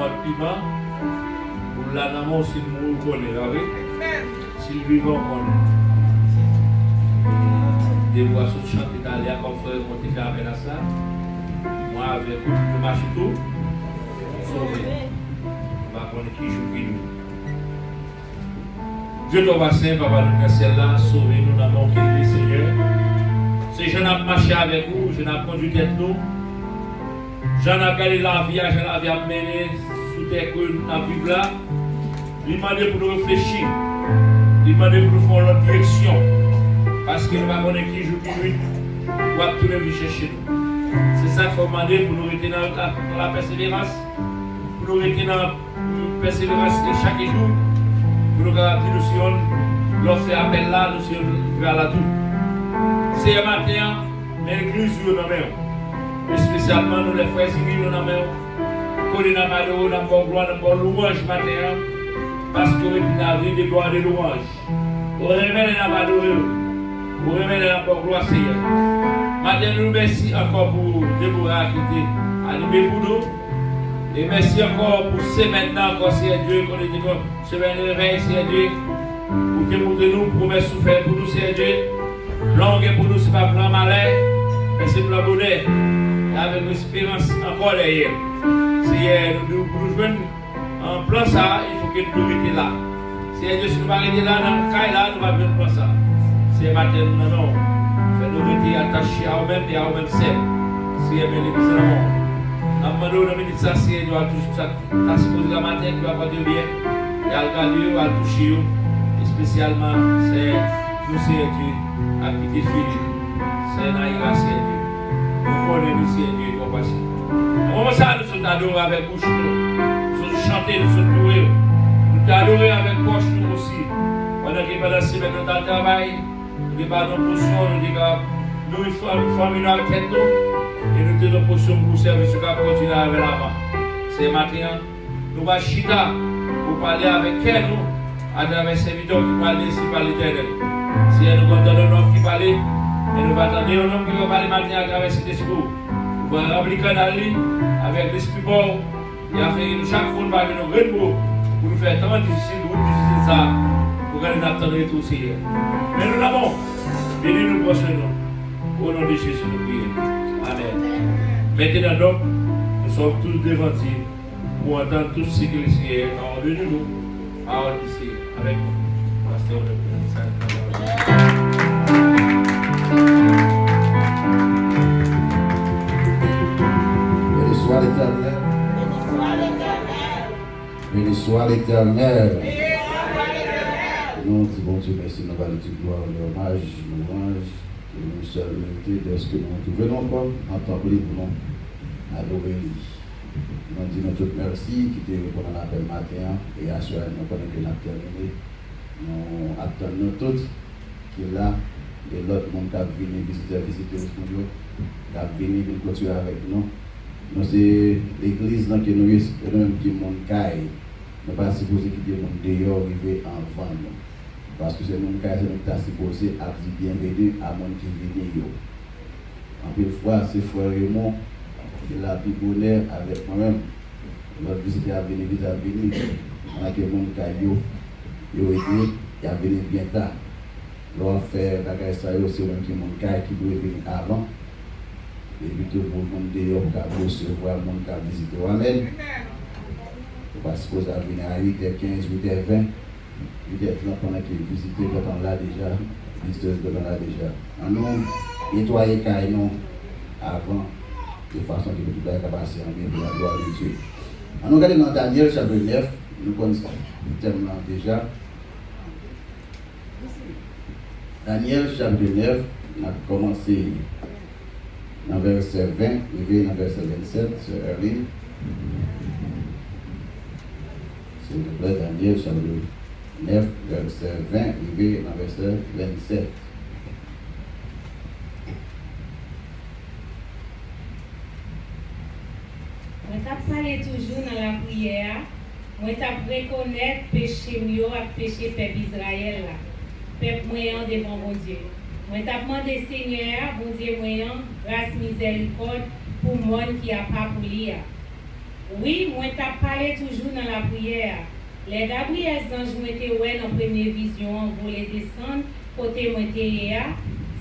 mort vivant, pour l'anamon, s'il nous reconnaît, s'il vivant, on connaît. Des voix sont chantées italien comme frère monté faire appel à ça. Moi avec le marché tout, sauvé. On va connaître qui joue qui nous. Dieu te remercie, Papa nous ciel là, sauvez-nous dans le nom qu'il Seigneur. C'est je n'ai marché avec vous, je n'ai conduit tête nous. J'en ai gardé la vie, j'en ai amené sous terre que nous vivons là. Il m'a demandé pour nous réfléchir. Il m'a demandé pour nous faire notre direction. Parce qu'il va connaître qui joue qui nuit, ou à tout le vie chercher nous. C'est ça qu'il faut demander pour nous rester dans la persévérance, pour nous rester dans la persévérance chaque jour, pour nous garantir nous si on leur fait appel là, nous si on va là tout. C'est un matin, mais l'église nous dans la main. Et spécialement nous les frères civils nous dans la main. Qu'on est dans la malheur, dans la gloire, dans la louange matin, parce qu'on est dans la vie de gloire et de louange. On révèle dans la malheur. Pour remettre la gloire Seigneur. Maintenant, nous merci encore pour Déborah qui était animée pour nous. Et merci encore pour ce maintenant, encore Seigneur Dieu, qu'on est comme semaine de réveil, Seigneur Dieu. Pour que nous promesses souffert pour nous, Seigneur Dieu. Longue pour nous, ce n'est pas plan malheur, mais c'est plan bonheur. Et avec l'espérance encore derrière. Seigneur, nous jouons en plan ça, il faut que nous restions là. Seigneur Dieu, si nous ne pas rester là, dans le cas là, nous ne pouvons pas plan ça. C'est matin, non. Fais-nous rester attachés à nous-mêmes et à nous-mêmes seuls. Seigneur, béni, c'est l'amour. Nous demandons de ça, Seigneur, nous allons tout ça. Ça se pose la matin qui va pas de bien. Et à regarder, à toucher. Et spécialement, c'est nous, Seigneur Dieu, à qui définir. C'est Naïra, Seigneur Dieu. Nous connaissons, Seigneur Dieu, nous passons. Comment ça, nous sommes adorés avec bouche, nous sommes chantés, nous sommes loués. Nous t'adorons avec poche, nous aussi. Pendant que pendant la semaine, nous avons travail. Nous avons nos potions, nous formons notre tête et nous avons nos potions pour servir ce qu'on continue avec l'avant. C'est maintenant, nous allons chita pour parler avec elle à travers ces vidéos qui parlent ici par l'Éternel. Si elle nous donne un homme qui parle, et nous allons attendre un homme qui va parler maintenant à travers cet esprit. Nous allons remplir le canal avec l'esprit bon et afin que chaque fois nous allons venir au grand pour nous faire tant difficile, ça. Pour qu'elle n'attende tout Seigneur. Mais nous l'avons. Bénis nous pour ce nom. Au nom de Jésus, nous prions. Amen. Maintenant donc, nous sommes tous devant Dieu pour entendre tout ce que le Seigneur a ordonné de nous. Parole du Seigneur. Avec nous. Pasteur de Béni soit l'Éternel. Béni soit l'Éternel. Nous, bon Dieu, merci, nous allons te gloire, l'hommage, louange, et nous sommes limités de ce que nous venons pas en tant que libre, nous adorer. Nous disons tout merci qui te répond à l'appel matin et à ce nous connaissons que nous avons terminé. Nous attendons tous qui est là et l'autre monde qui a venu visiter le studio, qui a venu continuer avec nous. Nous, c'est l'église que nous espérons que le monde caille. Nous ne sommes pas supposés quitter le monde dehors, arriver avant nous. Parce que c'est mon cas, c'est notre supposé à dire bienvenue à mon qui vient. En plus, fois, c'est frère Raymond, il a plus bonheur avec moi-même. Notre visite a venu vite à venir. On a que mon cas, il a venu bien tard. L'on fait la caisse, c'est même qui mon cas qui doit venir avant. Et puis tout le monde dehors pour recevoir mon cas visiter. Amen. On va supposer à venir à 8h15, 8h20. Peut-être pendant qu'il visite, quand on l'a déjà, visiteuse quand on l'a déjà. On nous nettoyer nous avant, de façon que tout le monde passer en bien pour la gloire de Dieu. On nous regarde dans Daniel chapitre 9, nous connaissons le thème déjà. Daniel chapitre 9, on a commencé dans verset 20, arrivé dans verset 27, sur Erline. S'il vous plaît, Daniel chapitre 9, verset 20, arrivé dans verset 27. Moi, t'as parlé toujours dans la prière. Moi, t'as reconnaître péché mieux à péché peuple Israël là. Peuple moyen devant mon Dieu. Moi, t'as demandé Seigneur, bon Dieu moyen, grâce miséricorde pour le monde qui a pas pour lire. Oui, moi t'ai parlé toujours dans la prière. Les Gabriel anges moi été ouais dans première vision, voler descendre côté moi été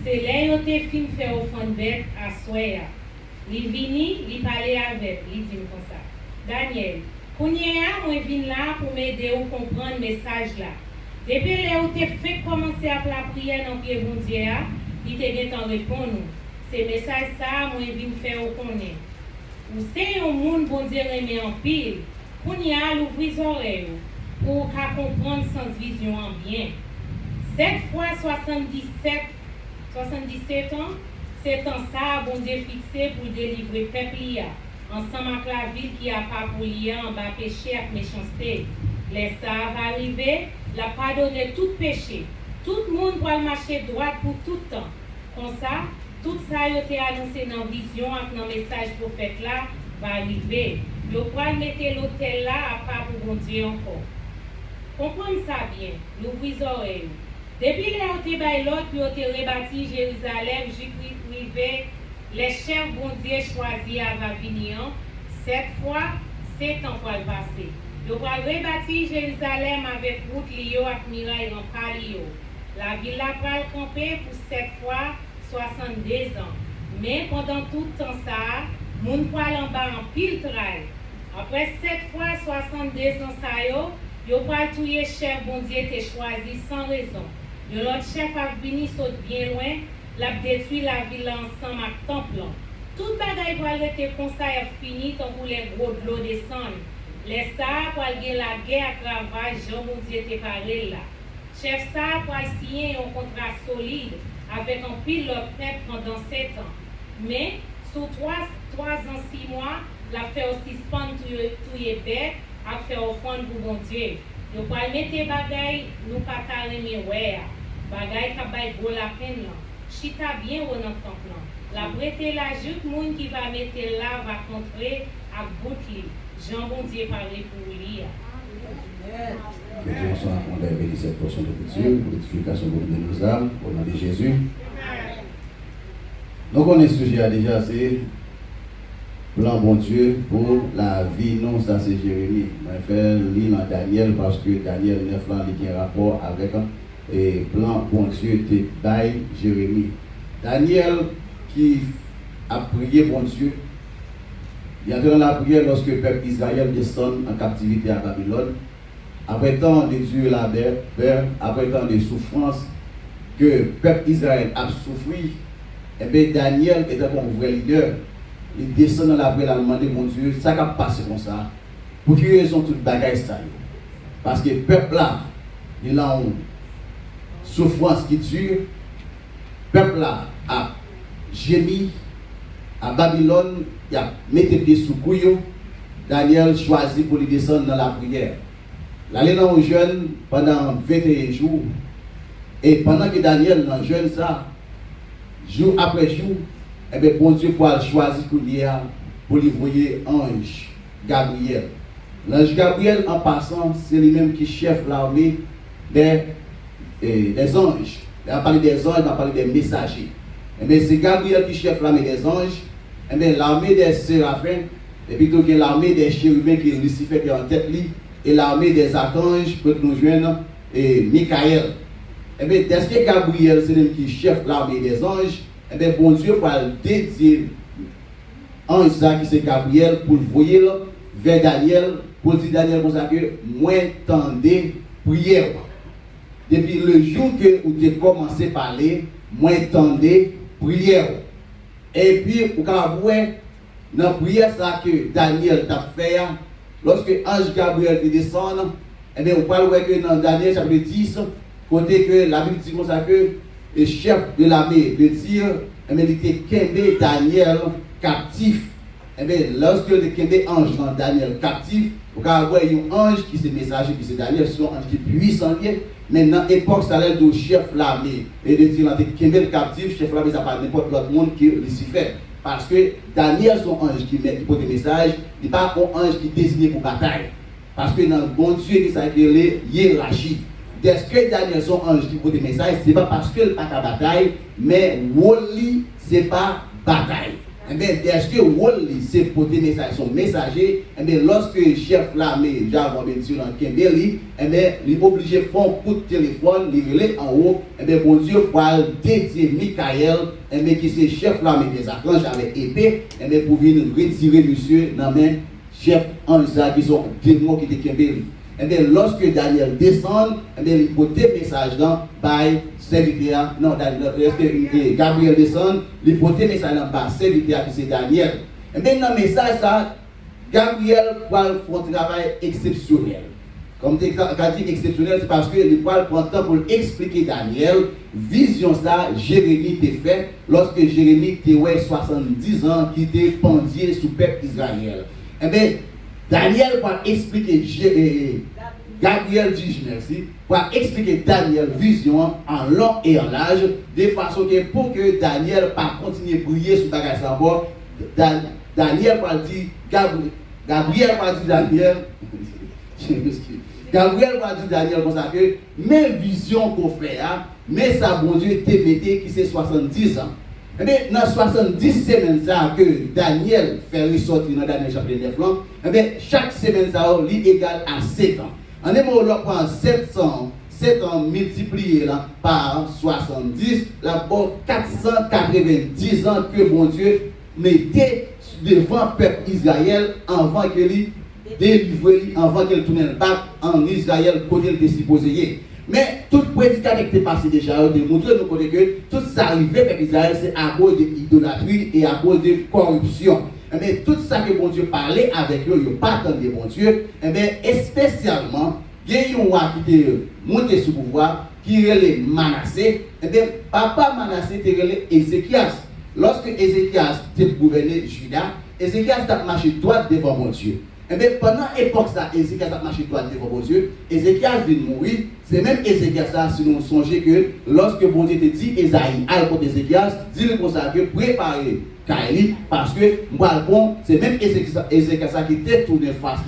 c'est là yo te fin faire offrande bête à soya. Li vini, li parler avec, li dit comme ça. Daniel, kounya moi vinn là pour m'aider ou comprendre message là. Depuis là où te fait commencer à la prière dans pied bon Dieu, il te gen t'en répondre. C'est message ça moi vinn faire ou connaître. Ou c'est un monde bon Dieu remet en pile. Kounya l'ouvrir les oreilles pour comprendre sans vision en bien. 7 fois 77 ans, c'est en ça, bon Dieu fixé pour délivrer le peuple, ensemble avec la ville qui a pas pour lier en bas péché et méchanceté. Les ça va arriver, la pardonner tout péché. Tout le monde va marcher droit pour tout le temps. Comme ça, tout ça a été annoncé dans la vision avec le message prophète là, va arriver. Vous pouvez mettre l'hôtel là à part pour bon Dieu encore. Comprenez ça bien, l'ouvrez les oreilles. Depuis les autres l'autre, puis ont rebâti Jérusalem, privé, les chefs bon Dieu choisis à venir. 7 fois, 7 ans pour le passer. Ils vont rebâtir Jérusalem avec route Lio et muraille en palio. La ville là va camper pour 7 fois 62 ans. Mais pendant tout le temps ça, moun poil en bas en pile trail. Après 7 fois 62 ans ça yo pas tout les chefs bon Dieu te choisi sans raison. L'autre chef a venu saute bien loin, l'a détruit la ville ensemble avec temple. Tout bagaille pour être comme ça est fini tant que les gros de l'eau descendent. Les ça pour aller la guerre à travail, Jean bon Dieu te parlé là. Chef ça pour signer un contrat solide avec un pilote peuple pendant 7 ans. Mais sous 3 ans 6 mois, la fait aussi suspendre tout les bêtes à faire offrande pour bon Dieu. Nous pas mettre bagaille, nous pas carrément ouais. Bagaille qui bail gros la peine là. Chita bien ou dans temple là. La prêter la jupe monde qui va mettre là va contrer à boutli. Jean bon Dieu parler pour lui. Que Dieu soit en béni cette portion de culture pour l'édification de nos âmes au nom de Jésus. Donc on est sujet à déjà c'est plan bon Dieu pour la vie, non, ça c'est Jérémie. Je vais faire lire dans Daniel parce que Daniel 9 ans, il y a un rapport avec le plan bon Dieu de bail Jérémie. Daniel qui a prié bon Dieu, il y a dans la prière lorsque le peuple Israël descend en captivité à Babylone. Après tant de Dieu la peur, après tant de souffrances que le peuple Israël a souffert, et bien Daniel était un vrai leader. Il descend dans la prière, il a demandé, mon Dieu, ça va passer comme ça. Pour qui raison toute bagaille ça? Parce que le peuple là, il a une souffrance qui dure. Le peuple là a gémi à Babylone, il a mis des pieds sous couillon. Daniel choisit pour lui descendre dans la prière. L'aller dans le jeûne pendant 21 jours. Et pendant que Daniel dans le jeûne ça, jour après jour, eh bien, bon Dieu pour choisir pour lui voyer ange Gabriel. L'ange Gabriel, en passant, c'est lui-même qui chef l'armée des anges. Il a parlé des anges, il a parlé des messagers. Eh bien, c'est Gabriel qui chef l'armée des anges. Eh bien, l'armée des séraphins, et plutôt que l'armée des chérubins qui est Lucifer qui est en tête, et l'armée des archanges, peut nous joindre, et Michael. Eh bien, est-ce que Gabriel, c'est lui qui chef l'armée des anges? Eh bien, bon Dieu va dédier ange ça qui c'est Gabriel pour le voyer vers Daniel, pour dire Daniel comme ça que moi tendez prière. Depuis le jour que vous avez commencé à parler, moi tendez prière. Et puis, vous avez vu dans la prière ça que Daniel t'a fait, lorsque ange Gabriel descend, eh bien, vous pouvez voir que dans Daniel chapitre 10, côté que la Bible dit comme ça que le chef de l'armée de tir, il était Kembe Daniel captif. Et bien, lorsque le Kembe ange dans Daniel captif, vous pouvez voir un ange qui est messager, qui c'est Daniel, c'est un ange qui est puissant. Mais dans l'époque, ça l'aide au chef de l'armée. Et de dire, Kembe captif, chef de l'armée, ça pas n'importe l'autre monde qui est Lucifer. Parce que Daniel, son ange qui met pour des messages, il n'est pas un ange qui est désigné pour bataille. Parce que dans le bon Dieu, il s'appelle hiérarchie. Dès que Daniel son ange qui porte des messages, ce n'est pas parce qu'il n'a pas de bataille, mais Woli, ce n'est pas bataille. eh bien, est-ce que rôle c'est porter message, son messager, eh bien, lorsque le chef l'armée, Javon Bentiu dans Kembeli, eh bien, il est obligé de faire un coup de téléphone, il relève en haut, eh bien, bon Dieu, pour dédier Michael, eh bien, qui c'est chef l'armée des archanges avec épée, eh bien, pour venir retirer monsieur dans la main chef en Israël qui sont démons qui étaient Kembeli. Eh bien, lorsque Daniel descend, eh bien, il porte des messages dans by serviteur, non, lorsque Gabriel descend, il porte des messages dans by serviteur qui c'est Daniel. Eh bien, dans le message, ça, Gabriel va faire un travail exceptionnel. Comme tu as dit exceptionnel, c'est parce qu'il va prendre le temps pour expliquer Daniel, vision ça, Jérémie t'a fait, lorsque Jérémie était 70 ans, qui était pendu sous peuple Israël. Eh bien, Daniel va expliquer, Gabriel dit merci, va expliquer Daniel vision en long et en large, de façon que pour que Daniel pas continuer à briller sur bagage à bord, Daniel va dire, Gabriel va dire Daniel, Gabriel va dire Daniel comme ça que mes visions qu'on fait, mais ça bon Dieu te mettez qui c'est 70 ans. Eh bien, dans 70 semaines ça que Daniel fait ressortir dans Daniel chapitre 9, eh bien, chaque semaine ça est égal à 7 ans. En est on prend 7 ans multiplié là, par 70, là, bon 490 ans que bon Dieu mettait devant le peuple Israël avant que lui délivre, avant qu'il tourne le bac en Israël, côté il était supposé. Mais toute prédication qui est passée déjà, de montrer nous que tout ça arrivé avec Israël, c'est à cause de l'idolâtrie et à cause de corruption. Eh bien, tout ça que bon Dieu parlait avec eux, il n'y a pas tant de bon Dieu, eh bien, spécialement, il y a un roi qui est monté sous pouvoir, qui est Manassé. Eh bien, papa Manassé était Ézéchias. Lorsque Ézéchias était gouverné Juda, Ézéchias a marché droit devant mon Dieu. Eh bien, pendant l'époque, Ézéchias a marché droit devant mon Dieu, Ézéchias vient mourir. C'est même Ézéchias, si nous songeons que lorsque bon Dieu te dit, Esaïe, à l'époque d'Ézéchias, dis-le comme ça, que préparez Kaeli, parce que moi, bon, c'est même Ézéchias qui était tourné face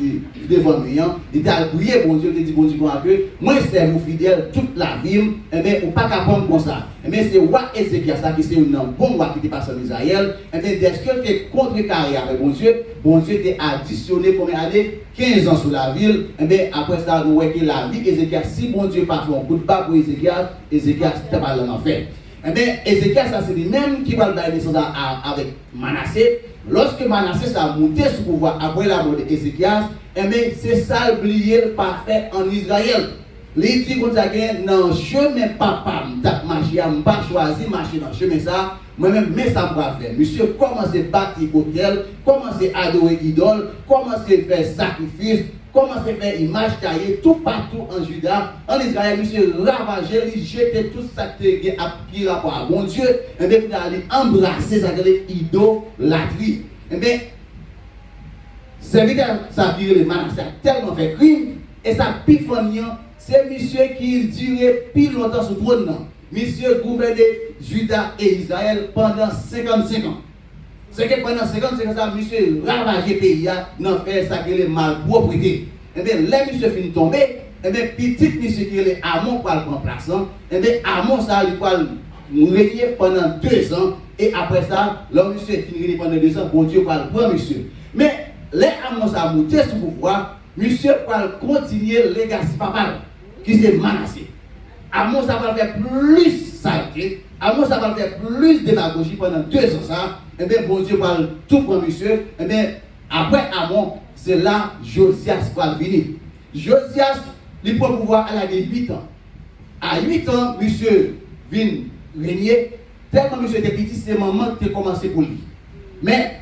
devant lui, il était à prier, bon Dieu, il dit, bon Dieu, que moi, c'est mon fidèle toute la vie, eh bien, ou pas qu'à prendre comme ça. Eh bien, c'est roi Ézéchias qui c'est un bon roi qui était passé en Israël, eh bien, dès que tu es contrecarré avec bon Dieu t'a additionné pour aller 15 ans sur la ville, et bien après ça, nous voyons que la vie Ézéchias, si bon Dieu passe un coup de bas pour Ézéchias t'as pas l'en fait. Eh bien, Ézéchias, ça c'est lui-même qui va le donner naissance avec Manassé. Lorsque Manassé a monté sous pouvoir après la mort d'Ézéchias, eh bien, c'est ça le blier parfait en Israël. Les dit comme ça que dans le chemin papa, je n'ai pas choisi de marcher dans le chemin ça. Moi-même, mais ça va faire. Monsieur, commencez à bâtir hôtel, commencez à adorer idole, commencez à faire sacrifice, commencez à faire image taillée, tout partout en Juda, en Israël, monsieur, ravager, jeter tout ça qui a rapport à bon Dieu, et bien, vous allez embrasser ça, idolâtrie. Et bien, serviteur, ça vire les Manassé a tellement fait crime, et ça pifoniant, c'est monsieur qui durait plus longtemps sur le trône. Monsieur gouvernait Juda et Israël pendant 55 ans. C'est que pendant 55 ans, monsieur ravagé le pays, n'a fait ça que les malpropriétés. Et bien, là, monsieur finit tomber, et bien, petit monsieur qui est Amon pour le prendre place, et bien, Amon, ça, il va régner pendant 2 ans, et après ça, là, monsieur finit pendant 2 ans, bon Dieu va le prendre, monsieur. Mais, les Amon, ça a monté sous pouvoir, monsieur va continuer le legacy papal, qui s'est Manassé. Amon, ça va faire plus saleté. Amon, ça va faire plus démagogie pendant 2 ans. Ça. Eh bien, bon Dieu parle tout pour monsieur. Eh bien, après Amon, c'est là Josias va venir. Josias, il peut pouvoir à l'âge de 8 ans. À 8 ans, monsieur vient régner. Tellement monsieur était petit, c'est maman qui a commencé pour lui. Mais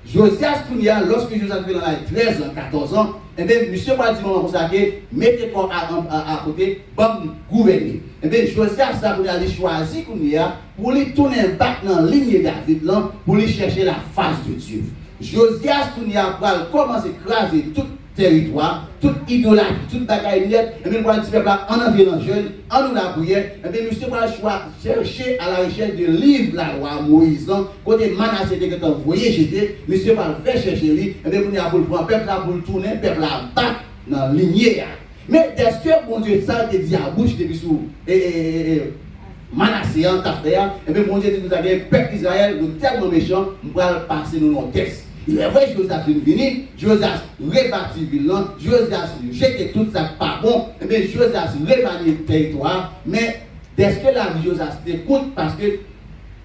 Josias, lorsque Josias vient dans l'âge de 13 ans, 14 ans, eh bien, monsieur va dire comme ça que mettez corps à côté, bon, gouverner. Eh bien, Josias, ça vous allez choisir pour lui tourner un bac dans la ligne David, là, pour lui chercher la face de Dieu. Josias, va commencer à écraser tout territoire, toute idolâtrie, toute bagaille nette, et bien, pour le peuple en environ jeune, en nous la prière, et bien, monsieur va chercher à la recherche de livre la loi Moïse, côté Manassé qui est envoyé jeter, monsieur va faire chercher lui, et bien, pour le prendre, peuple pour le tourner, peuple la battre dans la lignée. Mais est-ce que bon Dieu, ça te dit à bouche depuis sous Manassé en affaire, et bien mon Dieu dit nous avons un peuple d'Israël, nous tellement méchants, nous allons passer nous dans test. Il est vrai, Josias est venu, Josias rebâtit la ville, Josias jeté tout ça pas bon, et bien Josias rebâtit le territoire, mais est-ce que la vie de Josias t'écoute parce que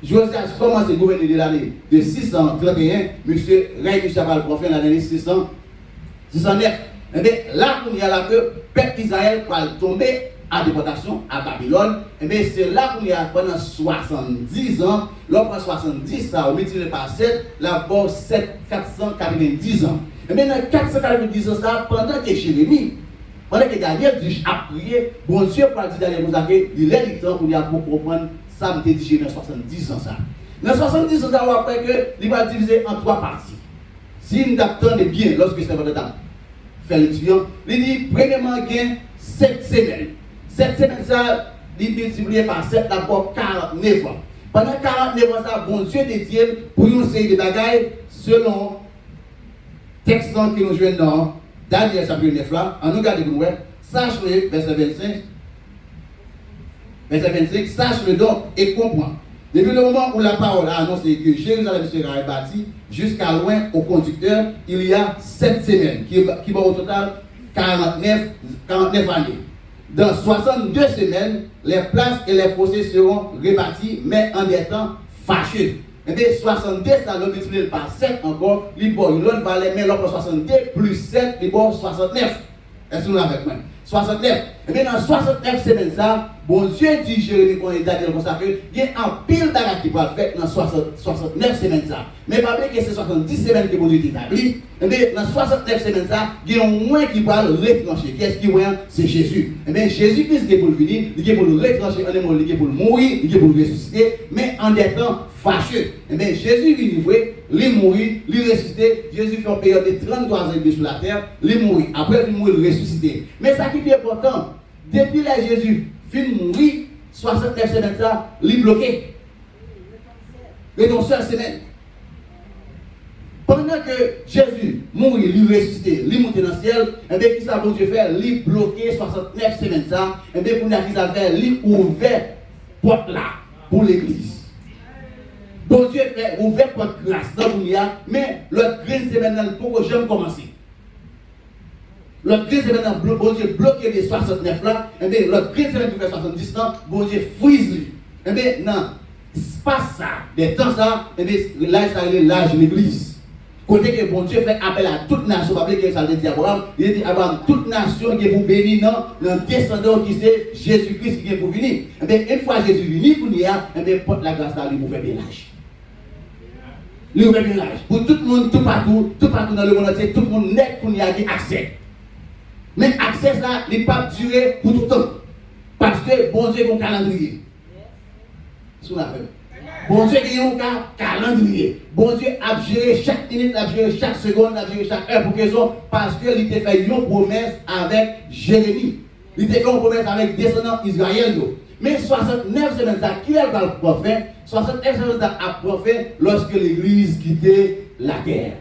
Josias commence à gouverner de l'année de 631, monsieur Rey Chaval prophète l'année 609. Et bien là, il y a là que le peuple d'Israël va tomber à déportation à Babylone. Et bien c'est là qu'il y a pendant 70 ans, l'homme 70, ça, on multiplie par 7, là, bon, 490 ans. Et bien dans 490 ans, ça, pendant que Jérémie, pendant que Daniel a prié, bon Dieu, pour dire Daniel, il est le temps pour comprendre ça, me dit dans 70 ans. Ça. Dans 70 ans, ça, on va faire que il va diviser en 3 parties. Si nous attendons bien, lorsque c'est votre temps, faire l'étudiant, il dit, premièrement, il y a 7 semaines. 7 semaines, ça, il est multiplié par 7, d'abord 49 ans. Pendant 49 ans, ça, bon Dieu détient pour une série de bagailles selon le texte que nous jouons dans Daniel chapitre 9 là. En nous regardez pour nous, sache-le, verset 25. Verset 25, sache-le donc et comprends. Depuis le moment où la parole a annoncé que Jérusalem sera bâtie, jusqu'à loin au conducteur, il y a 7 semaines, qui vont au total 49 années. Dans 62 semaines, les places et les fossés seront rebâtis, mais en des temps fâcheux. Et bien, 62, ça le multiplié par 7 encore, l'autre valait, mais l'autre 62 plus 7, il 69. Est-ce que vous l'avez avec moi? 69. Et bien, dans 69 semaines, ça, bon Dieu dit Jérémie qu'on est Daniel comme ça que il y a un pile d'argent qui va le faire dans 69 semaines ça. Mais pas bien que c'est 70 semaines que bon Dieu établi. Et bien dans 69 semaines ça, il y a un moins qui va le retrancher. Qu'est-ce qui voit? C'est Jésus. Et bien Jésus-Christ qui est pour le venir, il est pour le retrancher, il est pour le mourir, il est pour le ressusciter, mais en des temps fâcheux. Et bien Jésus vient livrer, il mourir, il ressusciter. Jésus fait une période de 33 ans sur la terre, il mourir. Après il mourir, il ressusciter. Mais ça qui est important, depuis là Jésus fin mourir, 69 semaines ça, il bloqué. Et donc seule semaine. Pendant que Jésus mourit, il ressuscité, il monté dans le ciel, et bien qui ça bon Dieu fait, il bloqué 69 semaines ça, et bien pour qui ça fait, il ouvert porte là pour l'église. Bon Dieu fait ouvert porte grâce dans le mais l'autre grande semaine pour que j'aime commencer. L'autre grande semaine, bon Dieu bloqué les 69 là, et bien l'autre grande semaine qui fait 70 ans, bon Dieu frise lui. Et bien non, espace ça, des temps ça, et bien là ça est l'âge de l'église. Côté que bon Dieu fait appel à toute nation, pas que ça le dit Abraham, il dit Abraham, toute nation qui est pour bénir dans le descendant qui c'est Jésus-Christ qui est pour venir. Et bien une fois Jésus venu pour nous, et bien porte la grâce à lui pour faire des lâches. Lui ouvre bien l'âge. Pour tout le monde, tout partout dans le monde entier, tout le monde net pour y avoir accès. Mais accès ça, il n'est pas duré pour tout le temps. Parce que bon Dieu a un calendrier. Sous la feuille. Bon Dieu a un calendrier. Bon Dieu a géré chaque minute, a géré chaque seconde, a géré chaque heure pour que ça, parce qu'il a fait une promesse avec Jérémie. Il a fait une promesse avec les descendants israéliens. Mais 69 semaines, qui est le prophète? 69 semaines a prophète lorsque l'église quittait la terre.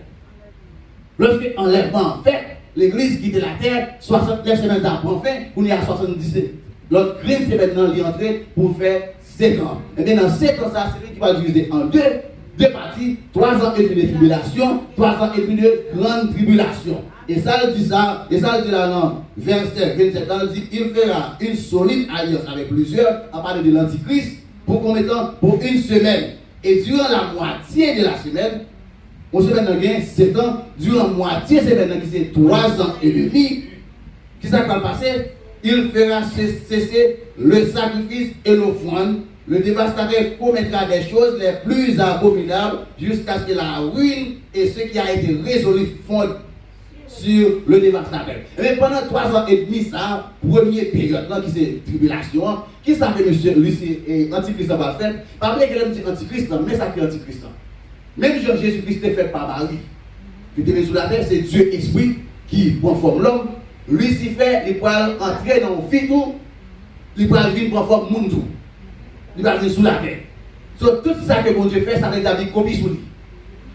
Lorsque l'enlèvement fait, l'église quittait la terre, 69 semaines a prophète, on est à 77. L'autre grande semaine, il est entré pour faire 7 ans. Et bien dans 7 ans, ça, c'est lui qui va diviser en deux parties, 3 ans et demi de tribulation, 3 ans et demi de grande tribulation. Et ça le dit ça, et ça le dit là dans verset 27, il dit il fera une solide alliance avec plusieurs, à partir de l'Antichrist, pour combien de temps? Pour une semaine. Et durant la moitié de la semaine, on se met dans 7 ans, durant la moitié de la semaine, qui c'est 3 ans et demi, qui ça va passer? Il fera cesser le sacrifice et l'offrande. Le dévastateur commettra des choses les plus abominables jusqu'à ce que la ruine et ce qui a été résolu fondent sur le dévastateur. Et pendant 3 ans et demi, ça, première période, là, qui c'est tribulation, qui ça fait monsieur Lucie et Antichrist va faire? Pas vrai qu'elle dit Antichrist, mais ça qui est Antichrist. Même Jésus-Christ est fait par Marie. Qui était sous la terre, c'est Dieu esprit qui prend forme l'homme. Lucifer, il peut entrer dans le fitou, il peut venir prendre forme monde. Il va venir sous la terre. So, tout ça que bon Dieu fait, ça rétablit copie sous lui.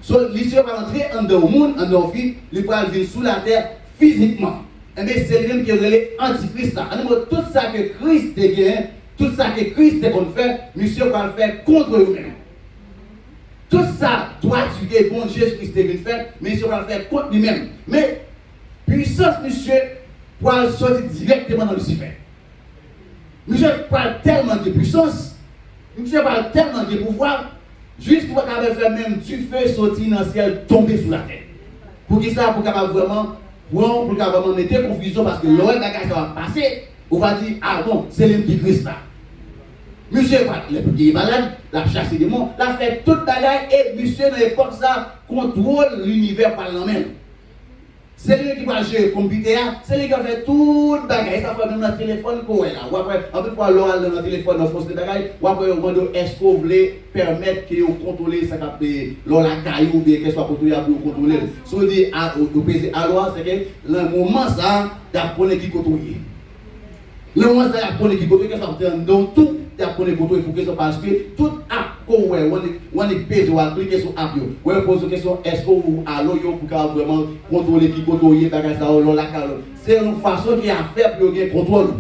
So, Lucifer va entrer en dehors du monde, en dehors du fit, il va venir sous la terre physiquement. Et bien, c'est lui-même qui est relé antichrist. Tout ça que Christ a gagné, tout ça que Christ est qu'on fait, monsieur va le faire contre lui-même. Tout ça, doit tuer bon Jésus-Christ est venu faire, monsieur va le faire contre lui-même. Mais, puissance, monsieur, pour sortir directement dans Lucifer. Monsieur parle tellement de puissance, monsieur parle tellement de pouvoir, juste pour capable faire même du feu sortir dans le ciel, tomber sous la terre. Pour qui ça, pour capable vraiment, pour capable mettre confusion, parce que l'autre bagage va passer, on va dire, ah bon, c'est l'homme qui Christ là. Monsieur, il est malade, la chasse des démons, la fait toute bagaille, et monsieur, dans l'époque, ça contrôle l'univers par lui-même. C'est lui qui va gérer le computer, c'est lui qui va faire toute bagaille. Ça fait même dans le téléphone qu'on est là. Ou après, on peut voir l'oral dans le téléphone, dans le bagaille. Ou après, on demande est-ce qu'on veut permettre que vous contrôlez ça qui est la caillou ou bien qu'est-ce qu'on peut contrôler. Si on dit, vous pesez à l'oral, c'est que le moment ça, il y a pour qui contrôle. Le moment ça, il y a pour qui contrôle, qu'est-ce qu'on fait dans tout. Il y a pour les contrôler pour que ça parce que tout app qu'on est payé ou cliquer sur app yo ou pose la question est-ce que vous allô yo pour vraiment contrôler qui contrôler bagage ça la calo c'est une façon qui a fait pour gagner contrôle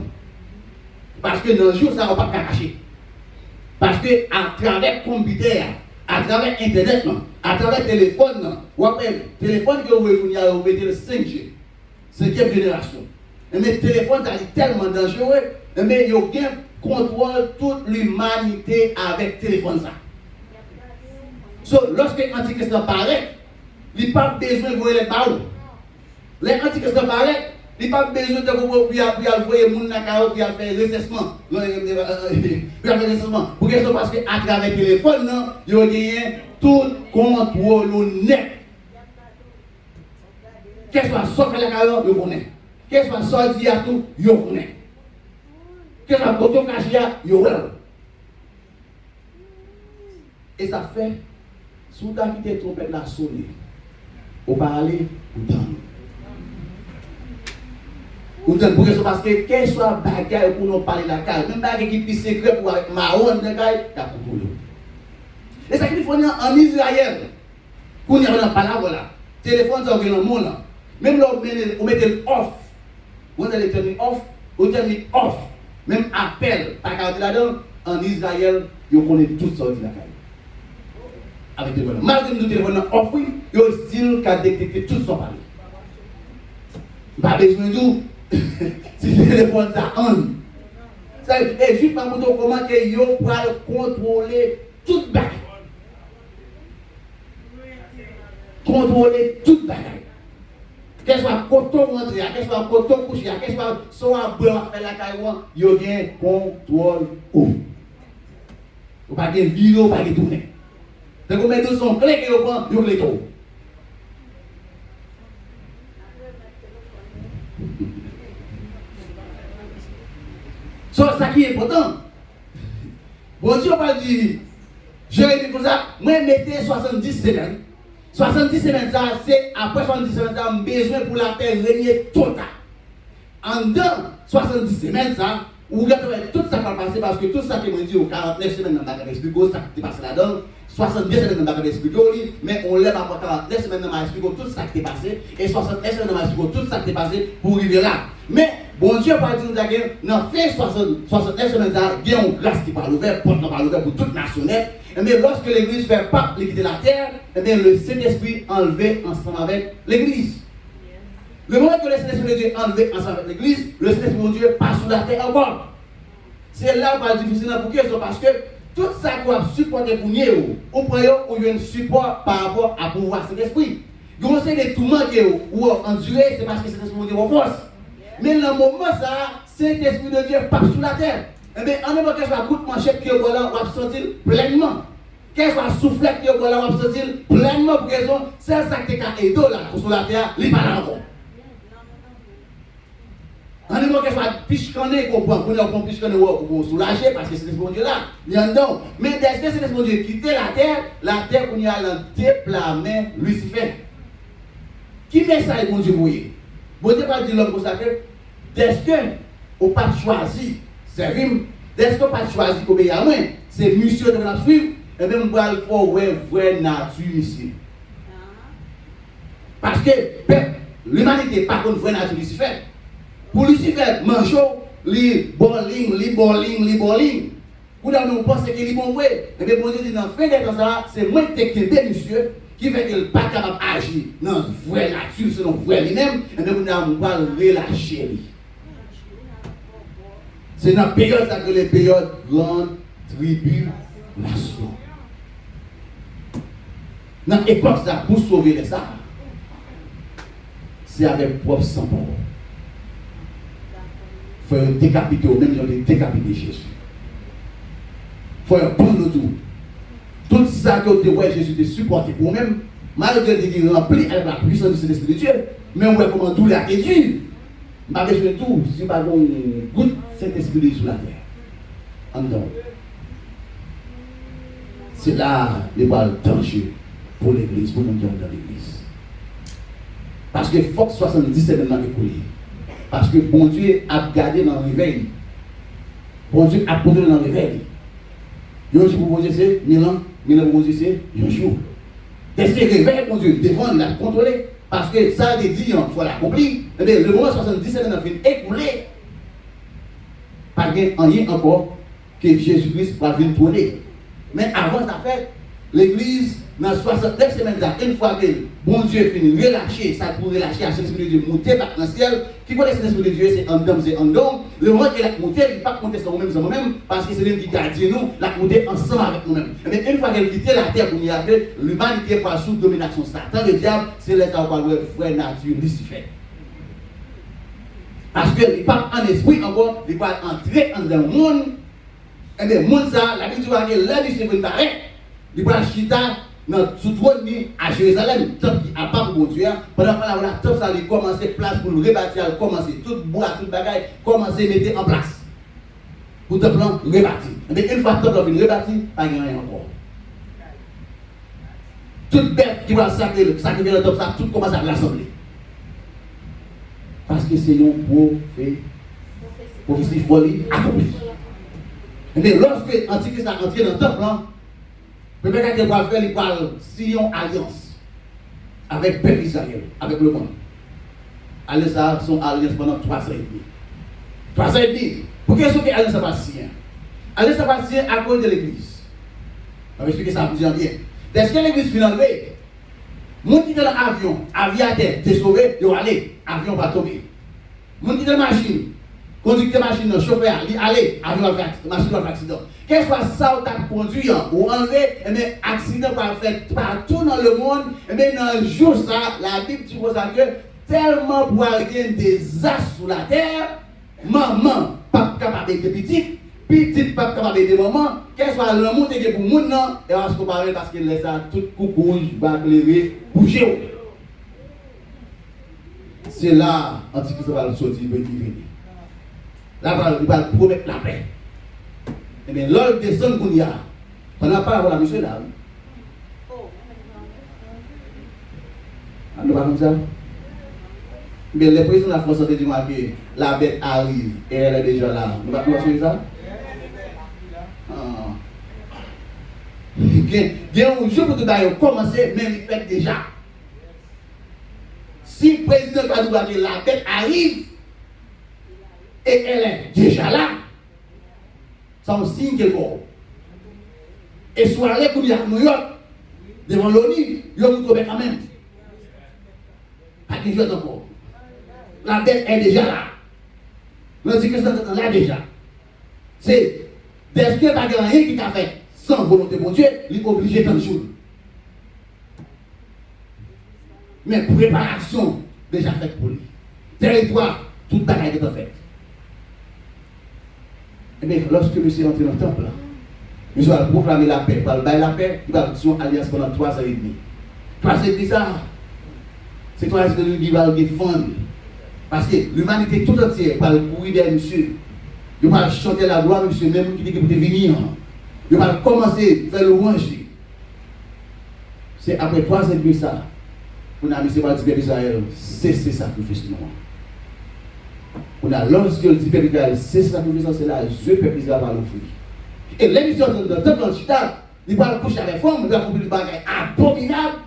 parce que dans le jour ça va pas cacher parce que à travers computer à travers internet à travers téléphone ou après téléphone que vous mettez le 5G 5e génération mais téléphone c'est tellement dangereux mais il y a contrôle toute l'humanité avec téléphone ça. Lorsque l'Antichrist apparaît, il n'a pas besoin de voir les barreaux. L'Antichrist apparaît, il n'a pas besoin de voir les gens qui faire recessement. Parce qu'à travers le téléphone, il y a tout contrôle net. Qu'est-ce que soit la carrière, il connaît. Qu'est-ce que soit sorti à tout, il connaît. Que la photo cachée, et ça fait, sous ta qui te trompette la sonner, au parler, ou tant. Pour que parce que quel soit bagaille pour nous parler de la caille, même bagaille qui est secret pour avec marron de caille, il y a pour tout. Et ça qu'il faut dire en Israël, qu'on y a dans parole là, téléphone ça dans le monde là, même là on met le off, vous allez tenir off, vous tenir off. Même appel, par carte là-dedans, en Israël, ils connaissent tout ça de la caille. Avec des téléphone. Malgré nous téléphone offre, ils ont style qu'à détecter tout ça parler. Pas besoin de tout. Si le téléphone ça en. Et juste par contre, comment que ils ont pour contrôler toute bagaille. Contrôler toute bagaille. Qu'est-ce que soit coton rentrer, qu'est-ce que soit coton coucher, qu'est-ce que soit blanc faire la caille, il y a bien contrôle où. Ou pas de vidéo, pas de tourner. Donc on met tout son clé que vous prend, vous les tout. Ça qui est important. Bon Dieu pas dit, je dis comme ça, moi mettez 70 semaines. 70 semaines, ça, c'est après 70 semaines, ça, besoin pour la terre régner totale. En dedans 70 semaines, ça, vous regardez tout ça va passer parce que tout ça qui m'a dit au 49 semaines dans le expliquer, ça qui est passé là-dedans, 70 semaines dans le expliquer, mais on lève après 49 semaines dans le expliquer tout ça qui est passé, et 69 semaines dans le expliquer tout ça qui est passé pour arriver là. Mais, bon Dieu, par exemple, dans fait 69 semaines, il y a une grâce qui parle ouvert, porte parle ouvert pour toute nation. Mais lorsque l'église fait pas quitter la terre, le Saint-Esprit enlevé ensemble avec l'église. Le moment que le Saint-Esprit de Dieu est enlevé ensemble avec l'église, le Saint-Esprit de Dieu passe sous la terre encore. C'est là où c'est difficile pour eux, parce que tout ça qu'on a supporté pour nous, on prend un support par rapport à pouvoir Saint-Esprit. Donc c'est des tourments ou endurer, c'est parce que Saint-Esprit de Dieu force. Mais dans le moment ça, Saint-Esprit de Dieu passe sous la terre. Eh bien, en même temps, qu'est-ce que la coup de manchette qui est là, on va sortir pleinement. Qu'est-ce que la soufflette qui est là, on va sortir pleinement pour raison, c'est ça qui est aidé là, pour sur la terre, il n'est pas là encore. En même temps, qu'est-ce que la piche-canée qu'on prend, pour piche-canée pour soulager, parce que c'est l'Esprit de Dieu là, il y a un don. Mais dès que c'est l'Esprit de Dieu qui quitte la terre qu'on y a dans la main Lucifer. Qui fait ça, bon Dieu, vous voyez? Bon Dieu, pas dire l'homme consacré, dès qu'on n'a pas choisi, servir, dès qu'on n'a pas choisi d'obéir à moi, c'est monsieur de la suivre, et bien, on va le faire vraie nature ici. Parce que l'humanité, par contre, vraie nature Lucifer. Pour Lucifer, manger, li bowling. Vous nous pensez qu'il est bon vrai. Et bien, bon Dieu dit, dans la fin de ça, c'est moi qui t'ai monsieur, qui fait qu'il n'est pas capable d'agir dans la vraie nature, selon le vrai lui-même, et bien, vous n'avez pas relâché lui. C'est dans la période que les périodes grande tribulation. Dans l'époque, ça, pour sauver les ça, c'est avec propre sang. Il faut décapiter, même ils ont décapité Jésus. Il faut un bon de tout. Tout ça que Jésus te supporté pour même, malgré qu'il est rempli avec la puissance de l'Esprit de Dieu, mais on voit comment tout l'a été dur. Je ne vais pas tout, si pas une goutte, cet esprit sur la terre. En dedans. C'est là le danger pour l'église, pour nous qui sommes dans l'église. Parce que Fox 77 est dans l'école. Parce que bon Dieu a gardé dans le réveil. Bon Dieu a posé dans le réveil. Il y a un jour pour Dieu, c'est 1000 ans. 1000 ans pour Dieu, c'est un jour. Est-ce que le réveil pour Dieu devant il a contrôlé? Parce que ça a été dit, il faut l'accomplir. Eh bien, le moment 77 a fait écoulé. Pas rien encore que Jésus-Christ va venir tourner. Mais avant ça fait, l'église, dans 69 semaines, une fois que bon Dieu finit relâcher, ça pour relâcher à ce l'Esprit de Dieu monter dans le ciel. Qui connaît l'Esprit de Dieu, c'est en dôme, c'est en dôme. Le moment qu'il a monté, il ne va pas monter sur nous-mêmes, parce que c'est lui qui garde nous, la monter ensemble avec nous-mêmes. Mais une fois qu'elle quitte la terre pour nous arriver, l'humanité par sous domination Satan, le diable, c'est là qu'on va frère nature Lucifer. Parce qu'il n'est pas en esprit encore, il va entrer dans le monde. Et bien, le monde, ça, la Bible va dire, là, Lucifer va paraître. Il va chita sous trône à Jérusalem, top qui a pas pour bon Dieu. Pendant que la top, ça a commencé place pour le rebâtir, commencer tout bois, tout bagaille, commencer à mettre en place. Pour le plan rebâtir. Mais une fois que le top est rebâti, pas de rien encore. Toute bête qui va sacrifier le top, ça tout commence à rassembler. Parce que c'est une prophétie folie accomplie. Mais lorsque l'Antichrist a entré dans le temple, le peuple qui va faire, il va signer une alliance avec le peuple Israël, avec le monde. Alliance, son alliance pendant 3 ans et demi. 3 ans et demi. Pourquoi est-ce que l'alliance va signer? L'alliance va signer à cause de l'église. Je vais expliquer ça pour dire bien. Est-ce que l'église finit enlevée? Les gens qui sont dans l'avion, aviateur, t'es sauvé, ils vont aller, l'avion va tomber. Les gens qui sont dans la machine, conducteur de machine, chauffeur, il allait, l'avion va faire machine va faire accident. Qu'est-ce que ça ou t'as conduit ou enlevé, et bien accident va faire partout dans le monde, et bien dans le jour ça, la Bible dit que tellement pour avoir des as sur la terre, maman pas capable de petit, petit pas capable de maman, qu'est-ce que le monde est pour le monde non, et on va se comparer parce qu'il laisse ça tout coucou, va lever, bouger. C'est là, Antichrist va le sortir, il va venir. Là, il va promettre la paix. Eh bien, l'ordre descend qu'on y a. On n'a pas à voir la mission là. On ne va pas comme ça. Mais le président de la France a dit que la bête arrive et elle est déjà là. On va pas suivre ça? Il y a un jour pour tout d'ailleurs commencer, mais il fait déjà. Si le président va dire la bête arrive et elle est déjà là, ça me signe qu'elle mort. Et soit allé pour dire New York, devant l'ONU, il y a un trouvé quand même. Pas de chose encore. La bête est déjà là. On dit que ça est là déjà. C'est est-ce qu'il n'y a pas rien qui t'a fait sans volonté de Dieu, il est obligé de jour. Mais préparation déjà faite pour lui. Territoire, toute bagaille est faite. Et bien, lorsque monsieur est entré dans le temple, monsieur va proclamer la paix, il va bailler la paix, il va faire une alliance pendant 3 ans et demi. 3 ans et demi, ça, c'est 3 ans et demi qui va le défendre. Parce que l'humanité tout entière va le courir derrière monsieur. Il va chanter la gloire, monsieur, même qui dit que vous devez venir. Il va commencer à faire le louange. C'est après 3 ans et demi, ça, on a mis ce peuple d'Israël, c'est sacrifice noir. On a lorsque le peuple d'Israël, c'est sacrifice, c'est là, le peuple d'Israël va l'offrir. Et l'émission de le temple en Chita, il va coucher avec femme, il va couper le bagage abominable.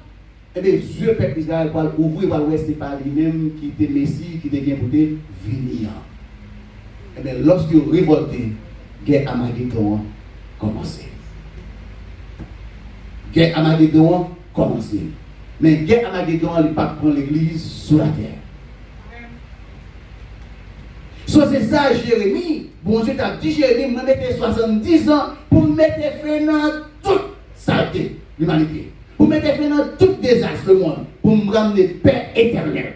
Et bien, le peuple d'Israël va l'ouvrir, il va rester par lui-même, qui était Messie, qui était bien pour venir. Et bien, lorsque vous révoltez, guerre Armageddon commencé. Guerre Armageddon commencé. Mais guerre Armageddon, il ne pas prendre l'église sous la terre. C'est ça, Jérémie. Bon Dieu t'a dit, Jérémie, je mettais 70 ans pour mettre fin dans toute saleté, l'humanité. Pour mettre fin dans tout désastre, le monde. Pour me ramener paix éternelle.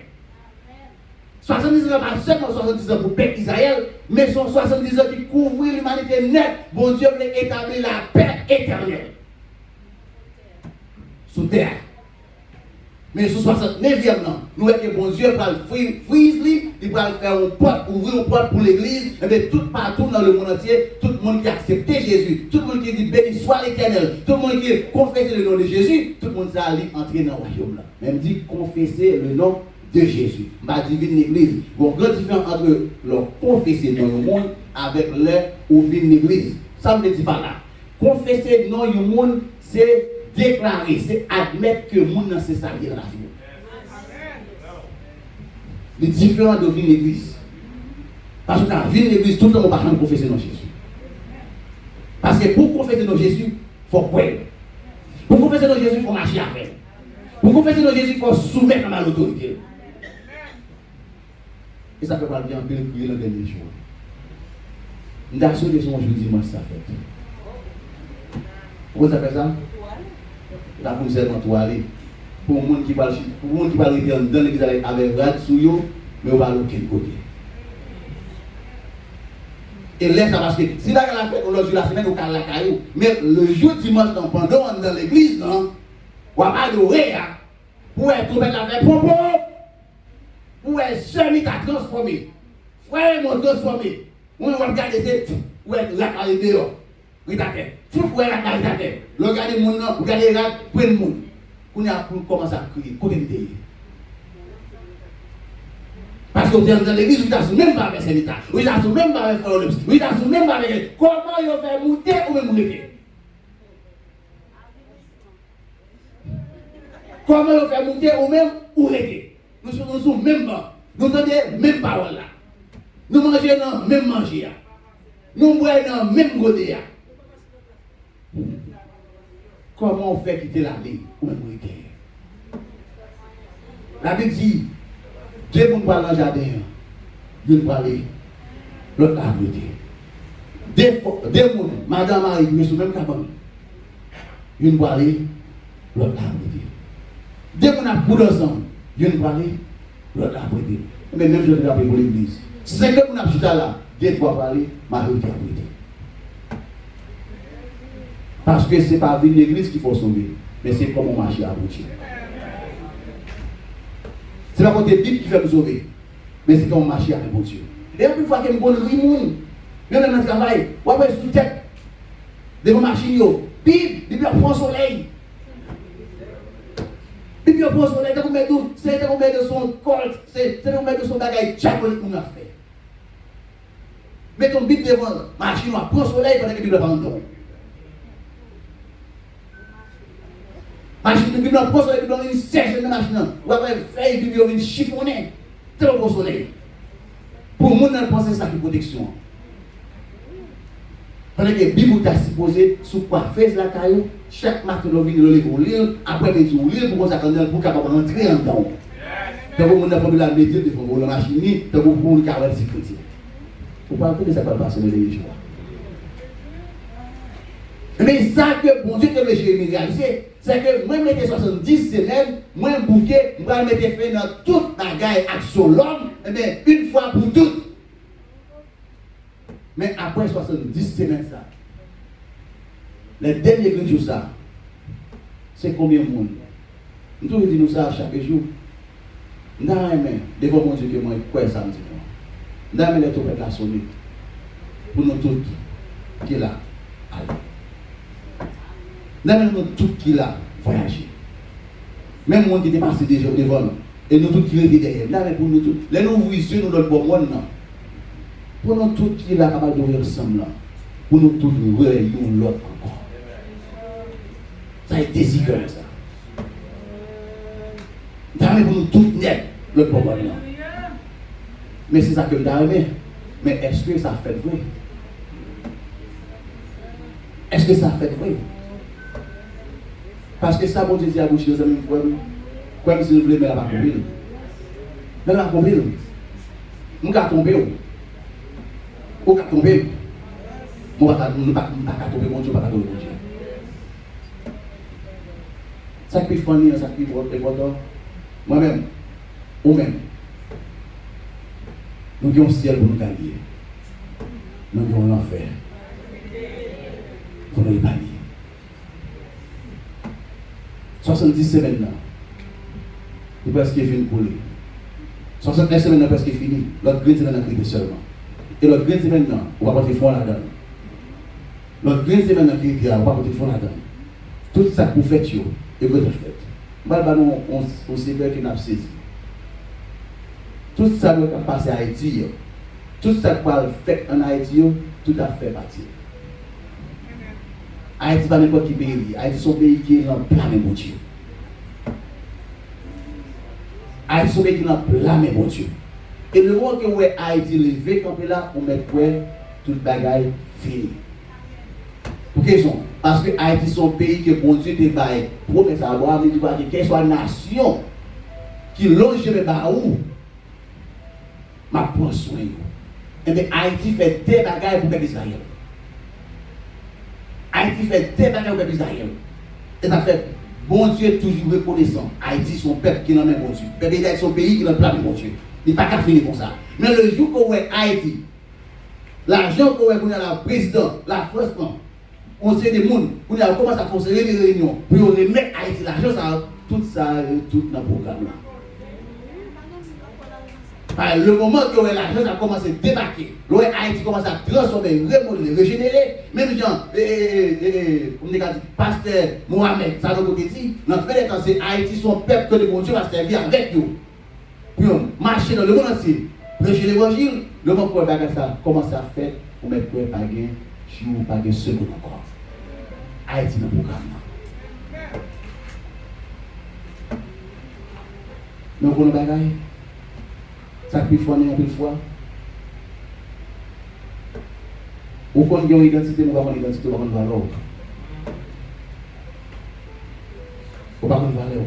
70 ans, pas seulement 70 ans pour paix Israël, mais sont 70 ans qui couvrent l'humanité nette. Bon Dieu voulait établir la paix éternelle. Sous terre. Mais sous 69e, non. Nous voyons que bon Dieu va le frise, il va faire une porte, ouvrir une porte pour l'église. Et bien, tout partout dans le monde entier, tout le monde qui a accepté Jésus, tout le monde qui dit béni soit l'Éternel, tout le monde qui confesse le nom de Jésus, tout le monde va aller entrer dans le royaume là. Même dit confesser le nom de Jésus. Ma divine l'église. Bon, grande différence entre leur confesser dans le monde avec leur ouvrir l'église. Ça ne me dit pas là. Confesser dans le monde, c'est déclarer, c'est admettre que le monde c'est ça qui est dans la vie. Les différents de vie l'église. Parce que dans la vie de l'église, tout le monde ne peut pas confesser dans Jésus. Parce que pour confesser dans Jésus, il faut croire. Pour confesser dans Jésus, il faut marcher avec. Pour confesser dans Jésus, il faut soumettre à l'autorité. Et ça fait pas bien prier le dernier jour. Nous avons sauté son jour dimanche, ça fait. Pourquoi ça fait ça? La pour seulement toi aller. Pour le monde qui va rester dans l'église avec rad sous yo, mais on va aller aucun côté. Et là, ça parce que si la fête, on l'a joué la semaine, on va la caillou. Mais le jour dimanche, pendant dans l'église, on va adorer. Pour être trouvé la fête, pour être semi à transformer. Frère, mon transformé. On va regarder ça, pour être la caillou dehors. Regardez, tout pour être la caillou. Regardez mon nom, regardez les rats, prenez le monde. On a commencé à crier, côté. Parce que vous êtes dans l'église, vous êtes même pas avec Sénita, vous êtes même pas avec Frère, vous êtes même pas avec. Comment vous faites monter ou même monter? Comment vous faites monter ou même ou rester? Nous sommes même pas. Nous entendons même parole là. Nous mangeons dans même manger. Nous boivons dans même goûter. Comment on fait quitter la vie ou même rester? La Bible dit, Dieu pour parler dans le jardin, Dieu pour parler, l'autre a arrêté. Deux personnes, madame Marie, qui sont même cabane, Dieu pour parler, l'autre a arrêté. Deux personnes a couru ensemble, Dieu pour parler, l'autre a arrêté. Mais même je vais appeler pour l'église. Si c'est que nous avons chuté là, Dieu pour parler, Marie a arrêté. Parce que ce n'est pas l'église qu'il faut sauver, mais c'est comment marcher à Dieu. C'est pas côté Bible qui fait nous sauver, mais c'est comment marcher avec mon Dieu. Et une fois que nous avons le rimoun, même dans le travail, on va sous tête, devant la machine, Bible prend soleil. Bible prend soleil, c'est qu'on met de son col, c'est qu'on met de son bagage, chaque fois qu'on a fait. Mettons Bible devant la machine, on prend soleil pendant que la Bible prend le temps. Machine de Bible, on prend soleil, on sèche de machine, on va faire Bible, on chiffonner, très bon soleil. Pour le monde, on pense ça qui protection. Pendant que la Bible t'a supposé sur quoi faire la caillou, chaque matin, on vient de lire, après, on lire pour qu'on s'attende pour capable rentrer en temps. Donc, on a pas de la méthode, il faut la machine, donc on peut le avoir de sécurité. Il ne faut pas que ça va passer dans les jours. Mais ça que bon Dieu te le Jérémie réalisé, c'est que moi, je mettais 70 semaines, moi, un bouquet, je vais mettre fait dans toute la guerre action l'homme, mais une fois pour toutes. Mais après 70 semaines, ça, les derniers jours, ça, c'est combien de monde? Nous tous disons ça chaque jour. Nous avons devant mon Dieu que moi, quoi ça me dit? Nous avons les trompettes à sonner pour nous tous qui est là. Allez. Nous avons tous qui est là voyager. Même moi qui était passé déjà devant nous. Et nous tous qui étaient derrière. Nous avons pour nous tous. Les nous ouvrissons, nous notre bon monde. Pour nous tous qui est là, capables d'ouvrir ensemble. Pour nous tous, nous réunissons l'autre encore. Ça a été si comme ça. Nous avons pour nous tous net l'autre bon monde. Mais c'est ça que nous avons aimé. Mais est-ce que ça fait vrai? Est-ce que ça fait vrai? Parce que ça, bon Dieu dit à vous, chers amis, comme si vous voulez, mais elle va compris. Mais elle va compris. Nous allons tomber. Ou allons tomber. Nous ne allons pas tomber, mon Dieu, pas tomber, mon Dieu. Ça qui est funny, ça qui est important. Moi-même, ou même, nous avons un ciel pour nous gagner. Nous avons l'enfer pour nous épargner. 70 semaines là, c'est presque fini pour lui. 69 semaines là, presque fini. L'autre grille semaine là, seulement. Et l'autre grille semaine là, on va porter fond là-dedans. L'autre grille semaine là, on va porter fond là-dedans. Tout ça pour faire, et vous le faites. On sait bien qu'il n'a pas saisi. Tout ça qui va passer à Haïti, tout ça qui va faire en Haïti, tout a fait partie. Haïti va n'importe qui pays. Haïti est un pays qui est en plein même bon Dieu. Haïti est un pays qui est en plein même bon Dieu. Et le moment que Haïti levé comme là, on met quoi tout le bagaille fini. Pour quelle raison? Parce que Haïti est un pays que bon Dieu débaille. Pour que ça va dire que quelle soit nation qui longe le baou, ma prend soin. Et bien Haïti fait des bagailles pour le peuple d'Israël. Haïti fait des bagailles pour le peuple d'Israël. Et ça fait, bon Dieu est toujours reconnaissant. Haïti, son peuple qui n'en est bon Dieu. Le peuple d'Israël, son pays qui n'en est pas bon Dieu. Il n'est pas qu'à finir comme ça. Mais le jour qu'on voit Haïti, l'argent qu'on voit la président, la France, on sait des gens, on a commencé à faire des réunions pour remettre Haïti l'argent, ça, tout ça, tout dans le programme là. Le moment que l'argent a commencé à débarquer, Haïti commence à transformer, remodeler, régénérer, même gens, pasteur Mohamed, ça nous dit, dans fait temps, c'est Haïti, son peuple que le bon Dieu va servir avec nous. Pour marcher dans le monde entier, prêcher l'évangile, le moment où ça commence à faire, on met pas de jour, pas de seconde encore. Haïti dans le programme. Nous avons des bagailles. Ça peut faire une fois. Ou quand il y a une identité, nous avons une identité, nous avons une valeur. Nous avons une valeur.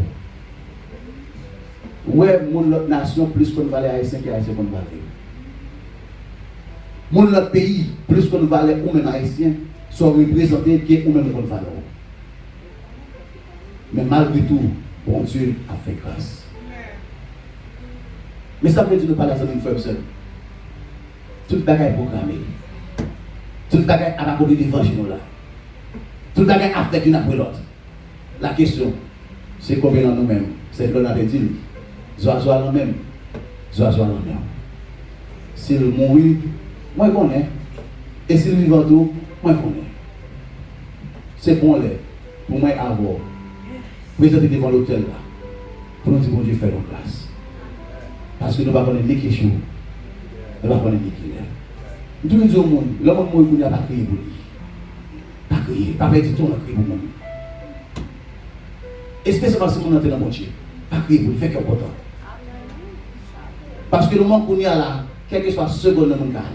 Ouais, mon autre nation plus qu'on valait haïtien que haïtien qu'on valait. Mon autre pays plus qu'on valait ou même haïtien sont représentés que ou même qu'on valait. Mais malgré tout, bon Dieu a fait grâce. Mais ça veut dire ne pas la une fois seul. Tout le bagage est programmé. Tout le bagage a accompli l'évangile là. Tout le bagage a fait une après l'autre. La question, c'est combien dans nous-mêmes? C'est que l'on a dit. Zoa nous-mêmes. Zoa nous-mêmes. Si le mourir, moi je connais. Et si le vivant tout, moi je connais. C'est pour l'air. Pour moi avoir. Présenter devant l'hôtel là. Pour nous dire, bon Dieu, fait nos grâce. Parce que nous ne pouvons pas connaître les choses. Nous ne pouvons pas connaître les choses. Nous disons au monde, l'homme qui n'a pas crié pour lui. Pas crié, pas fait du tout, on a crié pour lui. Especiellement si on est dans mon Dieu. Pas crié pour lui, fait qu'il est content. Parce que le monde qu'on y a là, quelle que soit seconde de mon carré.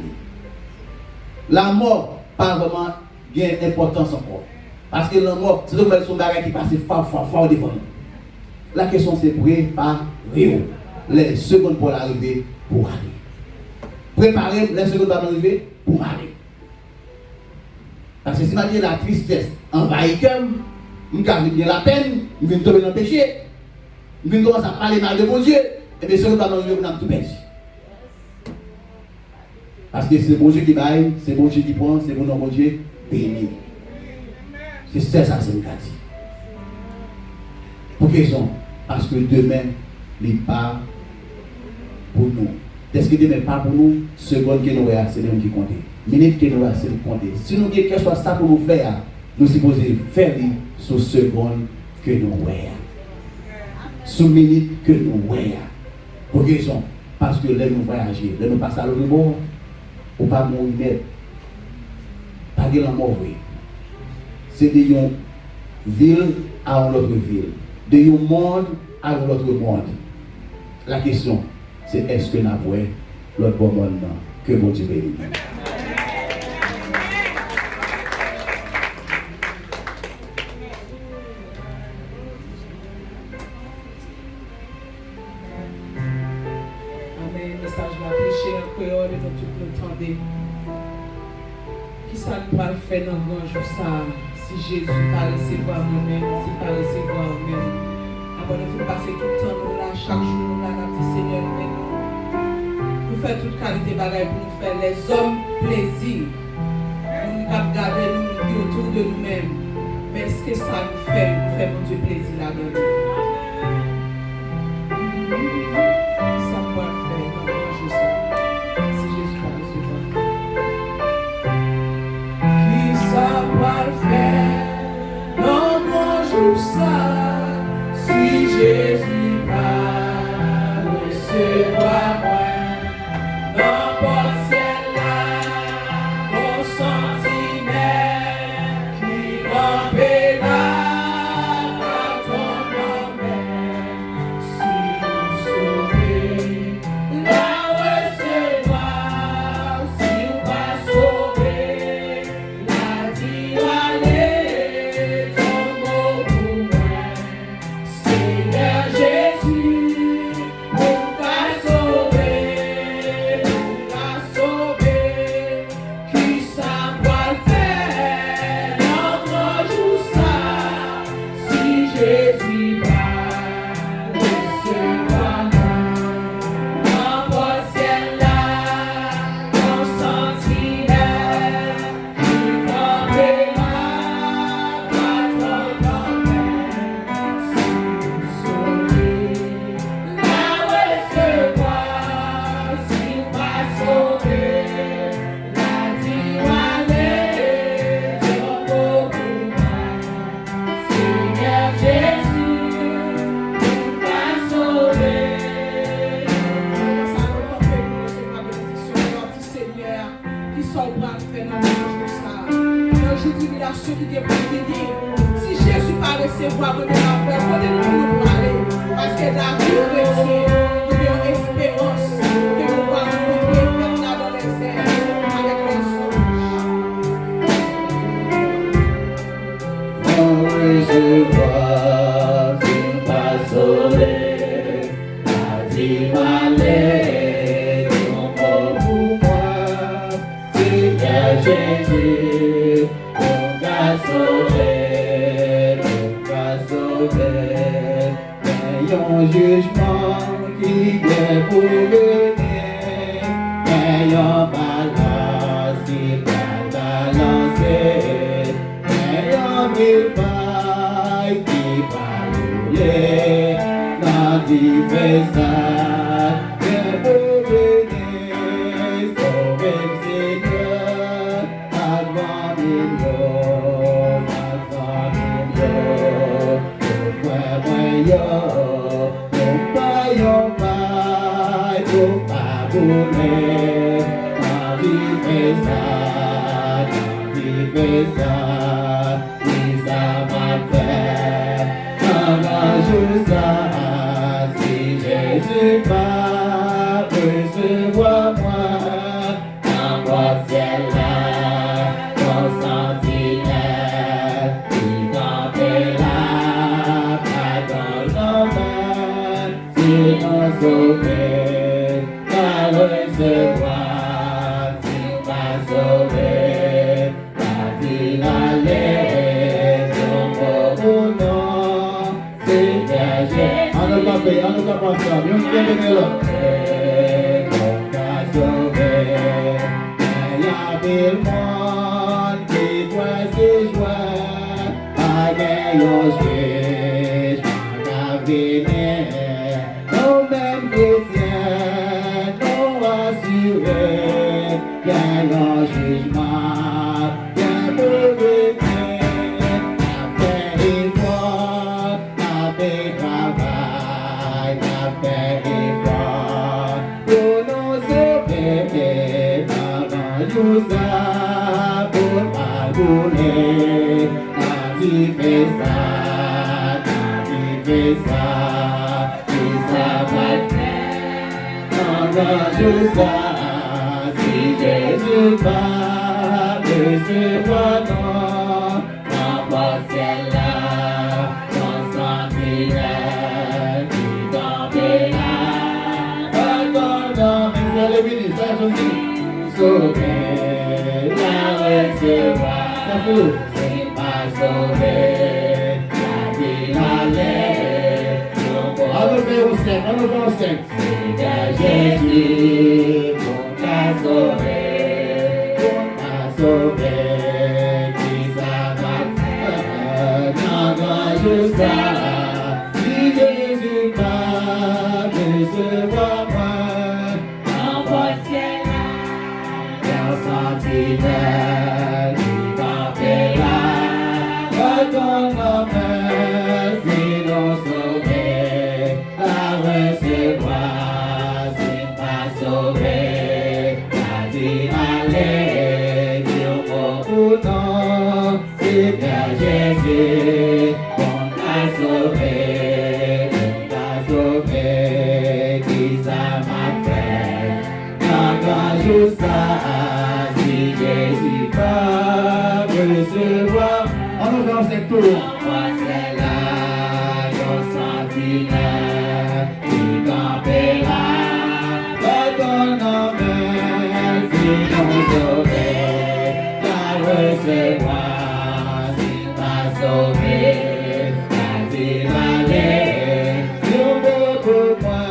La mort, pas vraiment, gagne importance encore. Parce que la mort, c'est le son bagage qui passe fort devant nous. La question c'est préparer les secondes pour l'arrivée pour aller. Préparer les secondes pour l'arrivée pour aller. Parce que si je dis la tristesse envahit comme, je vais la peine, je vais tomber dans le péché, je vais commencer à parler mal de mon Dieu, et bien secondes pour l'arrivée, on a tout perdu. Parce que c'est bon Dieu qui baille, c'est bon Dieu qui prend, c'est bon Dieu béni. C'est ça, c'est le cas. Pour quelle raison? Parce que demain, il n'est pas pour nous. Est-ce que demain n'est pas pour nous? Seconde que nous avons, c'est nous qui compte. Minute que nous avons, c'est nous qui compte. Si nous avons quelque chose ça pour nous faire, nous sommes supposés faire sur seconde que nous avons. Sur minute que nous avons. Pour quelle raison? Parce que là, nous voyageons, là, nous passons à l'autre bord, ou pas mourir net. Pas de la mort, oui. C'est de une ville à une autre ville, de un monde à un autre monde. La question, c'est est-ce que nous avons l'autre bon monde. Que bon Dieu bénisse. Amen. Message la prêché en créole et dans tout le temps. Qui ça nous va faire dans le grand jour ça? Si Jésus pas recevoir nous-mêmes, si pas recevoir nous-mêmes. Avant de nous passer tout le temps nous là, chaque jour nous là, nous dit Seigneur, nous faisons toute qualité bagaille pour nous faire les hommes plaisir. Nous nous garder nous autour de nous-mêmes. Mais est-ce que ça nous fait mon Dieu plaisir là-dedans? Ça nous va faire dans le grand jour ça? Si Jésus pas recevoir. Qui ça va faire dans le grand jour ça? Si Jésus va recevoir moi, n'importe ciel là, mon sentiment qui campait là, à ton nom, si vous sauvez, la recevoir, si vous pas sauver, la vie aller, ton mot pour moi. Seigneur Jésus, pour t'a sauver, qui ça va faire notre jour ça, si Jésus va recevoir n'importe ciel là, ton sentiment qui campait là, pas ton nom. La recevoir, si pas sauver, la vie aller, ton mot pour moi. Seigneur Jésus, pour pas sauver. Ça nous fait nous recevoir bénédiction, notre Seigneur, qui sont bras fait dans le jour ça. Un jour d'humiliation qui est pour venir. Si Jésus pas recevoir, nous allons faire, nous pour aller. Parce que la vie chrétienne, nous avons espérance que nous allons rencontrer même là dans les airs avec les Recevoir, si pas sauver, la vie m'allait, ton mot pour moi, Seigneur Jésus, ton gars sauvé, mais un jugement qui vient pour venir, mais un balance qui va balancer, mais un mille pailles qui va rouler, dans divers salles, vient pour venir, sauver le Seigneur, avant millions, si Jésus va recevoir moi, dans votre ciel là, ton sentinelle, qui campait là, pas dans l'homme, si on sauvé, va recevoir, si pas sauvé, la vie allait, son beau nom, Seigneur Jésus. On ne peut pas ça, bien que là. Il monde qui doit se joindre à nos juges, à venir, nos mêmes chrétiens, nous assurer, qu'il y a un jugement, qu'il y a un venir, après effort, après travail, après effort, pour nous sauver. Nous avons abonné, qui fait ça, qui ça va faire, dans jusqu'à si Jésus pas de ce bonheur, n'importe celle-là, ton sentinelle, qui t'embellira, pardonne, mais c'est le ministère aussi, sauver, la recevoir, c'est pas sauver, la vie allait, on le fait, Seigneur Jésus, pour t'a sauvé, qui ça va faire, jusqu'à si Jésus pas de ce voir, envoie ciel, ton sentinelle, qui t'appellera, ton nom, si l'on sauvé, la recevoir, si pas sauvé, la vie allait, Dieu pour non, Seigneur Jésus, on t'a sauvé, qui ça m'a fait, quand jusqu'à si Jésus pas recevoir, on nous fait un secteur, c'est là, ton sentinelle, qui t'embellira, ton nom, si l'on sauvé, la recevoir, si t'as sauvé, la vie allait, Dieu pour moi,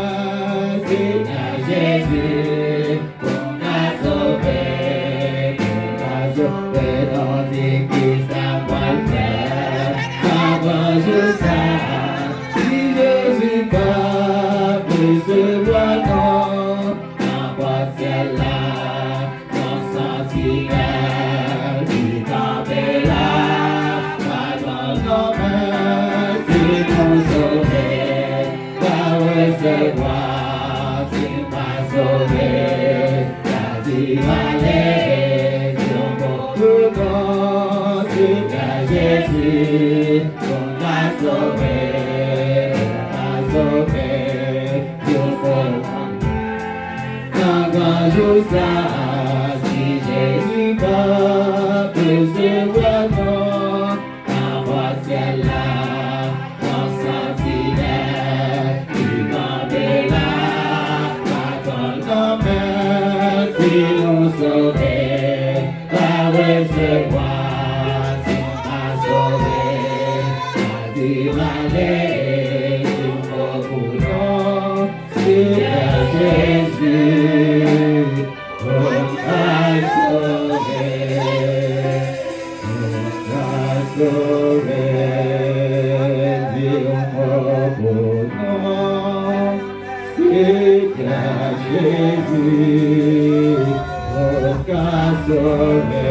Seigneur Jésus, pour t'a sauvé, dans des qui savent faire, avant jusqu'à si Jésus pas recevoir non, n'importe celle-là, ton sentinelle, qui t'embellira, pardonne, si non sauvé, va recevoir, si pas sauvé, la vie allait, sur beaucoup d'eau, Seigneur Jésus, on l'a sauvé, Dieu quand jusqu'à si Jésus pas recevoir non, envoie ciel-là, ton sentinelle, qui t'embellira, pardonne, si l'on sauvé, va recevoir, si pas sauvé, la vie allait, sur beaucoup non, Seigneur Jésus, on t'a sauvé, dis-moi pour non, Seigneur Jésus, on t'a sauvé,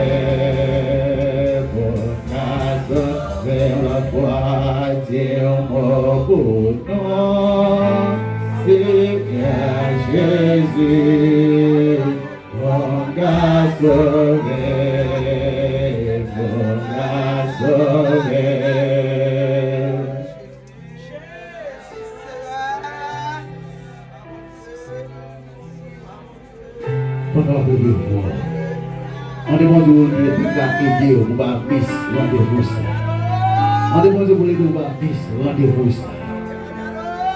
la foi, dis-moi pour non, Seigneur Jésus, on t'a sauvé, on t'a sauvé. Pendant que Dieu voit, on demande de vous aider, vous va plus rendez-vous ça. On demande de vous aider, vous va plus rendez-vous ça.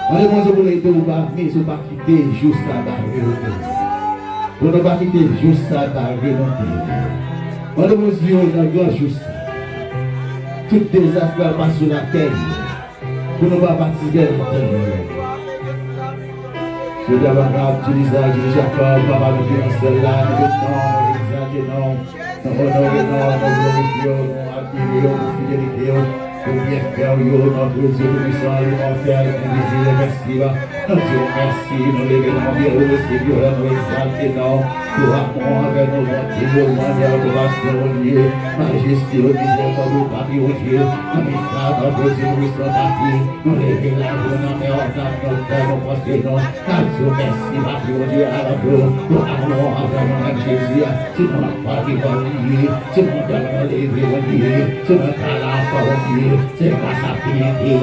On demande de vous aider, vous va plus, vous va quitter jusqu'à la vérité. Vous ne va quitter jusqu'à la vérité. On demande de vous aider, jusqu'à toutes les affaires passent sur la terre. Vous ne va pas participer à la terre. Je dois avoir utilisé Jacob, papa de celle-là, nous exaltons, nous honorons, nous glorifions, nous admirons, nous fidélités, nous bien faire, notre Dieu puissant, immortel, invisible, merci, notre Dieu, merci, nous levons, nous Seigneur, nous exaltons, nous amons avec nos bontés, nos manières de rassembler, majesté, miséricorde, nous papillons, Dieu, amistad, notre Dieu puissant, nous levons la bonne amère, notre Père, nous postérons, Dieu, merci, ma Dieu, à la gloire, nous allons avec mon Jésus, c'est mon pas qui va venir, c'est mon temps à lever, c'est mon talent à venir, c'est grâce à piété,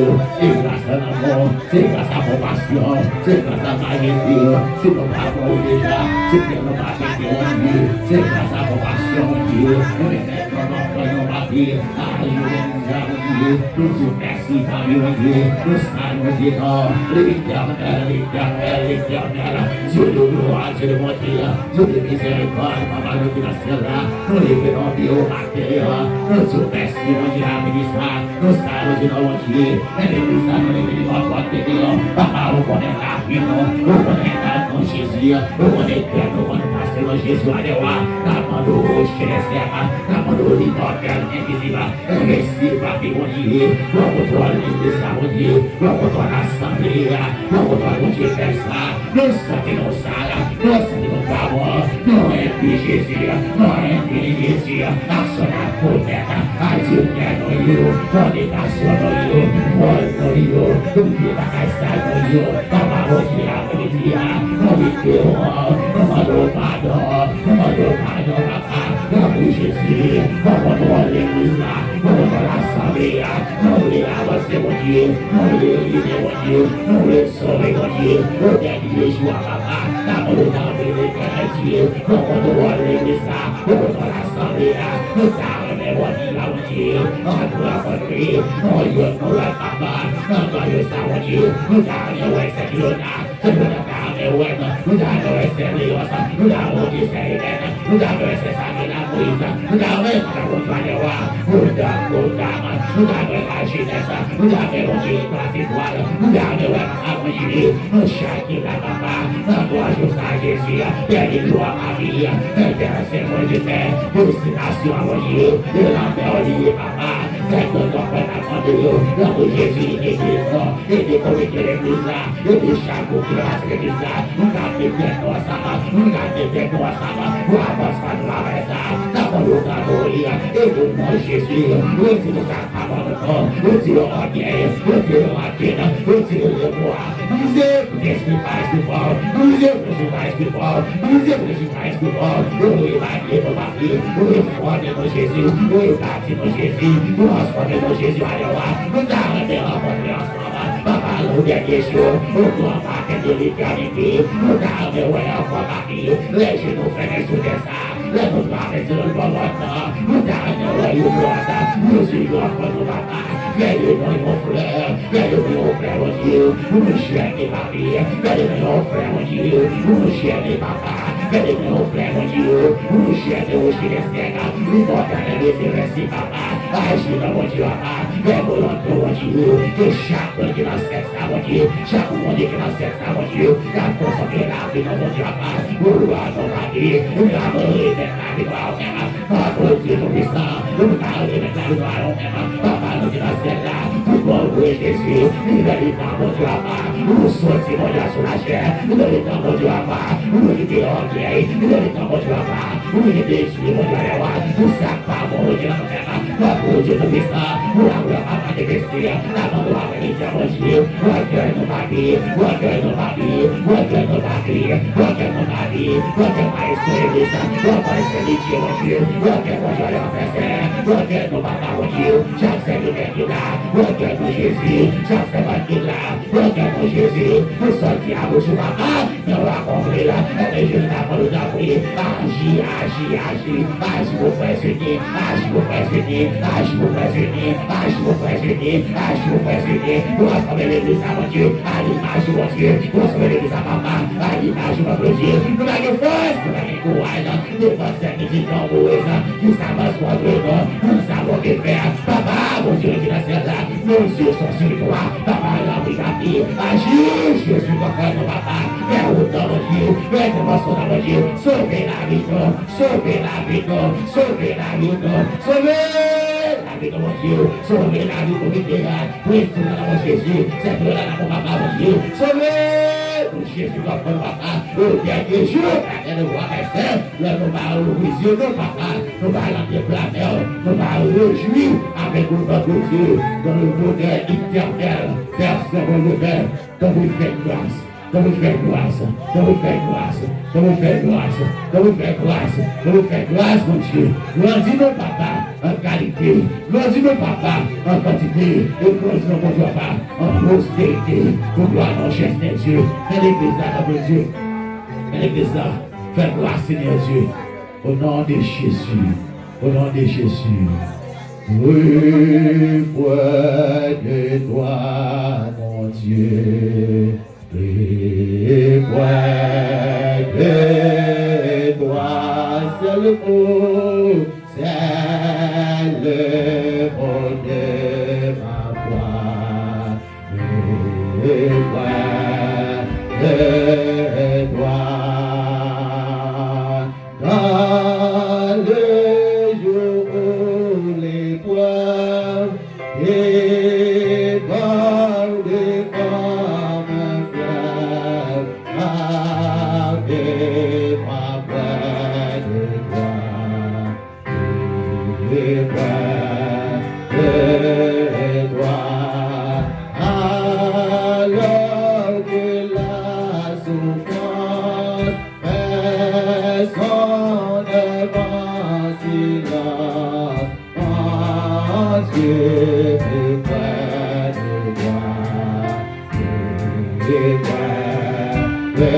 c'est grâce à l'amour, c'est grâce à compassion, c'est grâce à majesté, c'est ton pardon déjà, c'est que nous pas fait Dieu, c'est grâce à compassion Dieu, mais maintenant prenons ma vie, ajouter nous à Dieu, nous disons merci famille Dieu, nous saluons Dieu, l'éternel, l'éternel, l'éternel, Dieu de gloire, Dieu de bonté, Dieu de miséricorde, papa nous qui dans ce ciel-là, nous les venons vie au matin, nous disons merci mon Dieu, la ministre, nous saluons Dieu mon Dieu, et l'église, nous les venons votre Dieu, papa, on connaît la vie, on connaît la ton Jésus, on connaît que nous connaissons passer le Jésus à l'éwa, la mando chez les serres, la mando l'immortel, invisible, récit par qui mon Dieu, on retrouve l'église à mon Dieu, on retrouve l'assemblée, on retrouve mon Dieu faire ça, nous sentons ça, nous sentons parole, nous invitons Jésus, nous invitons Jésus, à son prophète, à Dieu qui est dans nous, pour les nations dans nous, pour nous, pour les bagages dans nous, papa, mon Dieu, après-midi, nous vivons, nous demandons pardon, papa, nous Jésus, nous demandons l'église, nous demandons l'assemblée, nous voulons avancer, mon Dieu, nous voulons libérer, mon Dieu, nous voulons sauver, mon Dieu, au dernier jour, papa, nous voulons enlever l'éternel Dieu, nous demandons l'église, nous demandons l'assemblée, nous arrêtons, mon Dieu, on doit construire, on y est pour le papa, on doit y être, mon Dieu, nous allons y être, nous Papa, dernier jour, au grand paquet de l'éternité, regardez où est encore ma vie, les genoux frères sous des sables, les nous parlons sur le bon temps, regardez où est le bloc, nous suivons pour nos papas, veillez-nous mon frère, veillez-nous mon frère, mon Dieu, nous cherchez ma vie, veillez-nous mon frère, mon Dieu, nous cherchez papa, veillez-nous mon frère, mon Dieu, nous cherchez au Chili Sega, nous portons les récits, papa, agis dans mon Dieu, papa, fais-nous l'autre, mon Dieu, que chaque monde qui dans cette salle, mon Dieu, chaque monde qui dans cette salle, mon Dieu, car pour ça que la vie dans mon Dieu, papa, nous l'avons pas dit, nous l'avons révélé, la victoire, papa, Dieu, nous puissant, nous l'avons révélé, la victoire, papa, nous qui dans cette là, nous pouvons Jésus, nous l'avons dans mon Dieu, papa, nous sortons, mon Dieu, sur la chair, nous l'avons dans mon Dieu, papa, nous l'avons en vieille, nous l'avons dans mon Dieu, papa, nous l'avons détruit, mon Dieu, nous savons pas, mon Dieu, papa, Dieu, nous puissant, nous l'avons pas de vestir, la main de la vérité, mon Dieu, recueille nos papiers, recueille nos papiers, recueille nos papiers, recueille nos papiers, recueille ma espérance, recueille l'idée, mon Dieu, recueille mon Dieu, l'enfer, recueille nos papas, mon Dieu, chaque seigneur qui est là, recueille mon Jésus, chaque seigneur qui est là, recueille mon Jésus, nous sortir à vous, papa, nous raconter là, et je n'ai pas le temps, agis, agis, agis, agis, vous faites unir, agis, vous faites unir, agis, vous faites unir, agis, vous faites unir, agis, vous faites unir, pour rassembler l'église à mon Dieu, à l'image de mon Dieu, pour rassembler l'église à papa, à l'image de votre Dieu, nous avons force, nous avons courage, nous avons cette petite nombreuse, nous savons ce qu'on veut, nous savons que faire, papa, mon Dieu, qui est là, nos yeux sont sur toi, papa, l'envie de la vie, agis, je suis ton frère, mon papa, fais autant, mon Dieu, fais des morceaux dans mon Dieu, sauvez la vie, sauvez la vie, sauvez la vie, sauvez la vie de mon Dieu, sauvez la vie de mon Dieu, Jésus, dans Jésus, c'est pour la papa, mon Dieu, sauvez pour Jésus, notre papa, au dernier jour, la terre va rester, nous allons louer nos papa, nous allons déplacer, nous allons réjouir avec notre Dieu, dans le bonheur éternel, personne ne le fait, comme vous faites grâce. Vamos ver graça, vamos ver graça, vamos ver graça, vamos ver graça, vamos ver graça, mon Dieu. Gloire mon papa en qualité, gloire mon papa en quantité, et gloire mon papa en prospérité, pour gloire en chaste Dieu. Fais l'église là, mon Dieu. Fais l'église là, fais gloire, Seigneur Dieu. Au nom de Jésus, au nom de Jésus. Oui, près de toi, mon Dieu. Et près de toi, c'est le mot, c'est le mot de ma foi. Et près de toi, dans le jour où l'épreuve est bordée comme un fleuve, avec-moi près de toi, et près de toi, alors que la souffrance fait son œuvre en silence, mon Dieu est près de toi, et près de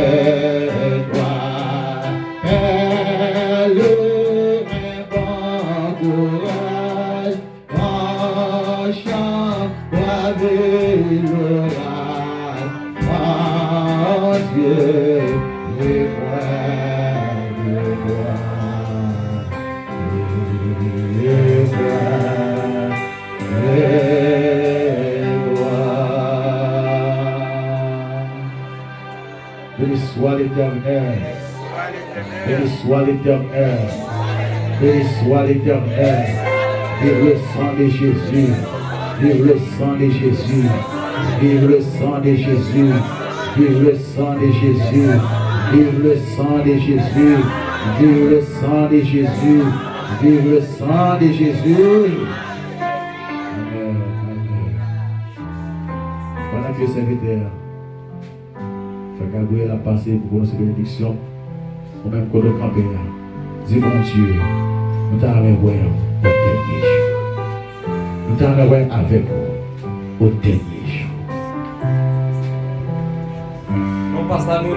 toi. Elle est bon courage, mon chant braver l'orage, mon Dieu est près de toi, et près de toi. Béni soit l'Éternel, béni soit l'Éternel, béni soit l'Éternel. Vive le sang de Jésus, vive le sang de Jésus, vive le sang de Jésus, vive le sang de Jésus, vive le sang de Jésus, vive le sang de Jésus, vive le sang de Jésus. Amen, amen. Pendant que le serviteur fait Gabriel a passé pour prononcer la bénédiction, ou même quand on campe, dis mon Dieu, nous t'avons avec vous au dernier jour. Nous t'avons avec vous au dernier jour. Non pas à nous,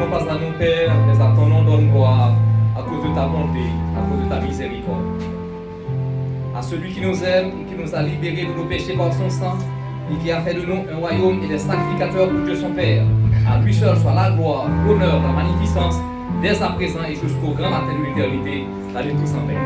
Père, mais à ton nom donne gloire, à cause de ta bonté, à cause de ta miséricorde. À celui qui nous aime et qui nous a libérés de nos péchés par son sang, et qui a fait de nous un royaume et des sacrificateurs pour Dieu son Père. À lui seul soit la gloire, l'honneur, la magnificence, dès à présent et jusqu'au grand matin de l'éternité. Allez tous en paix.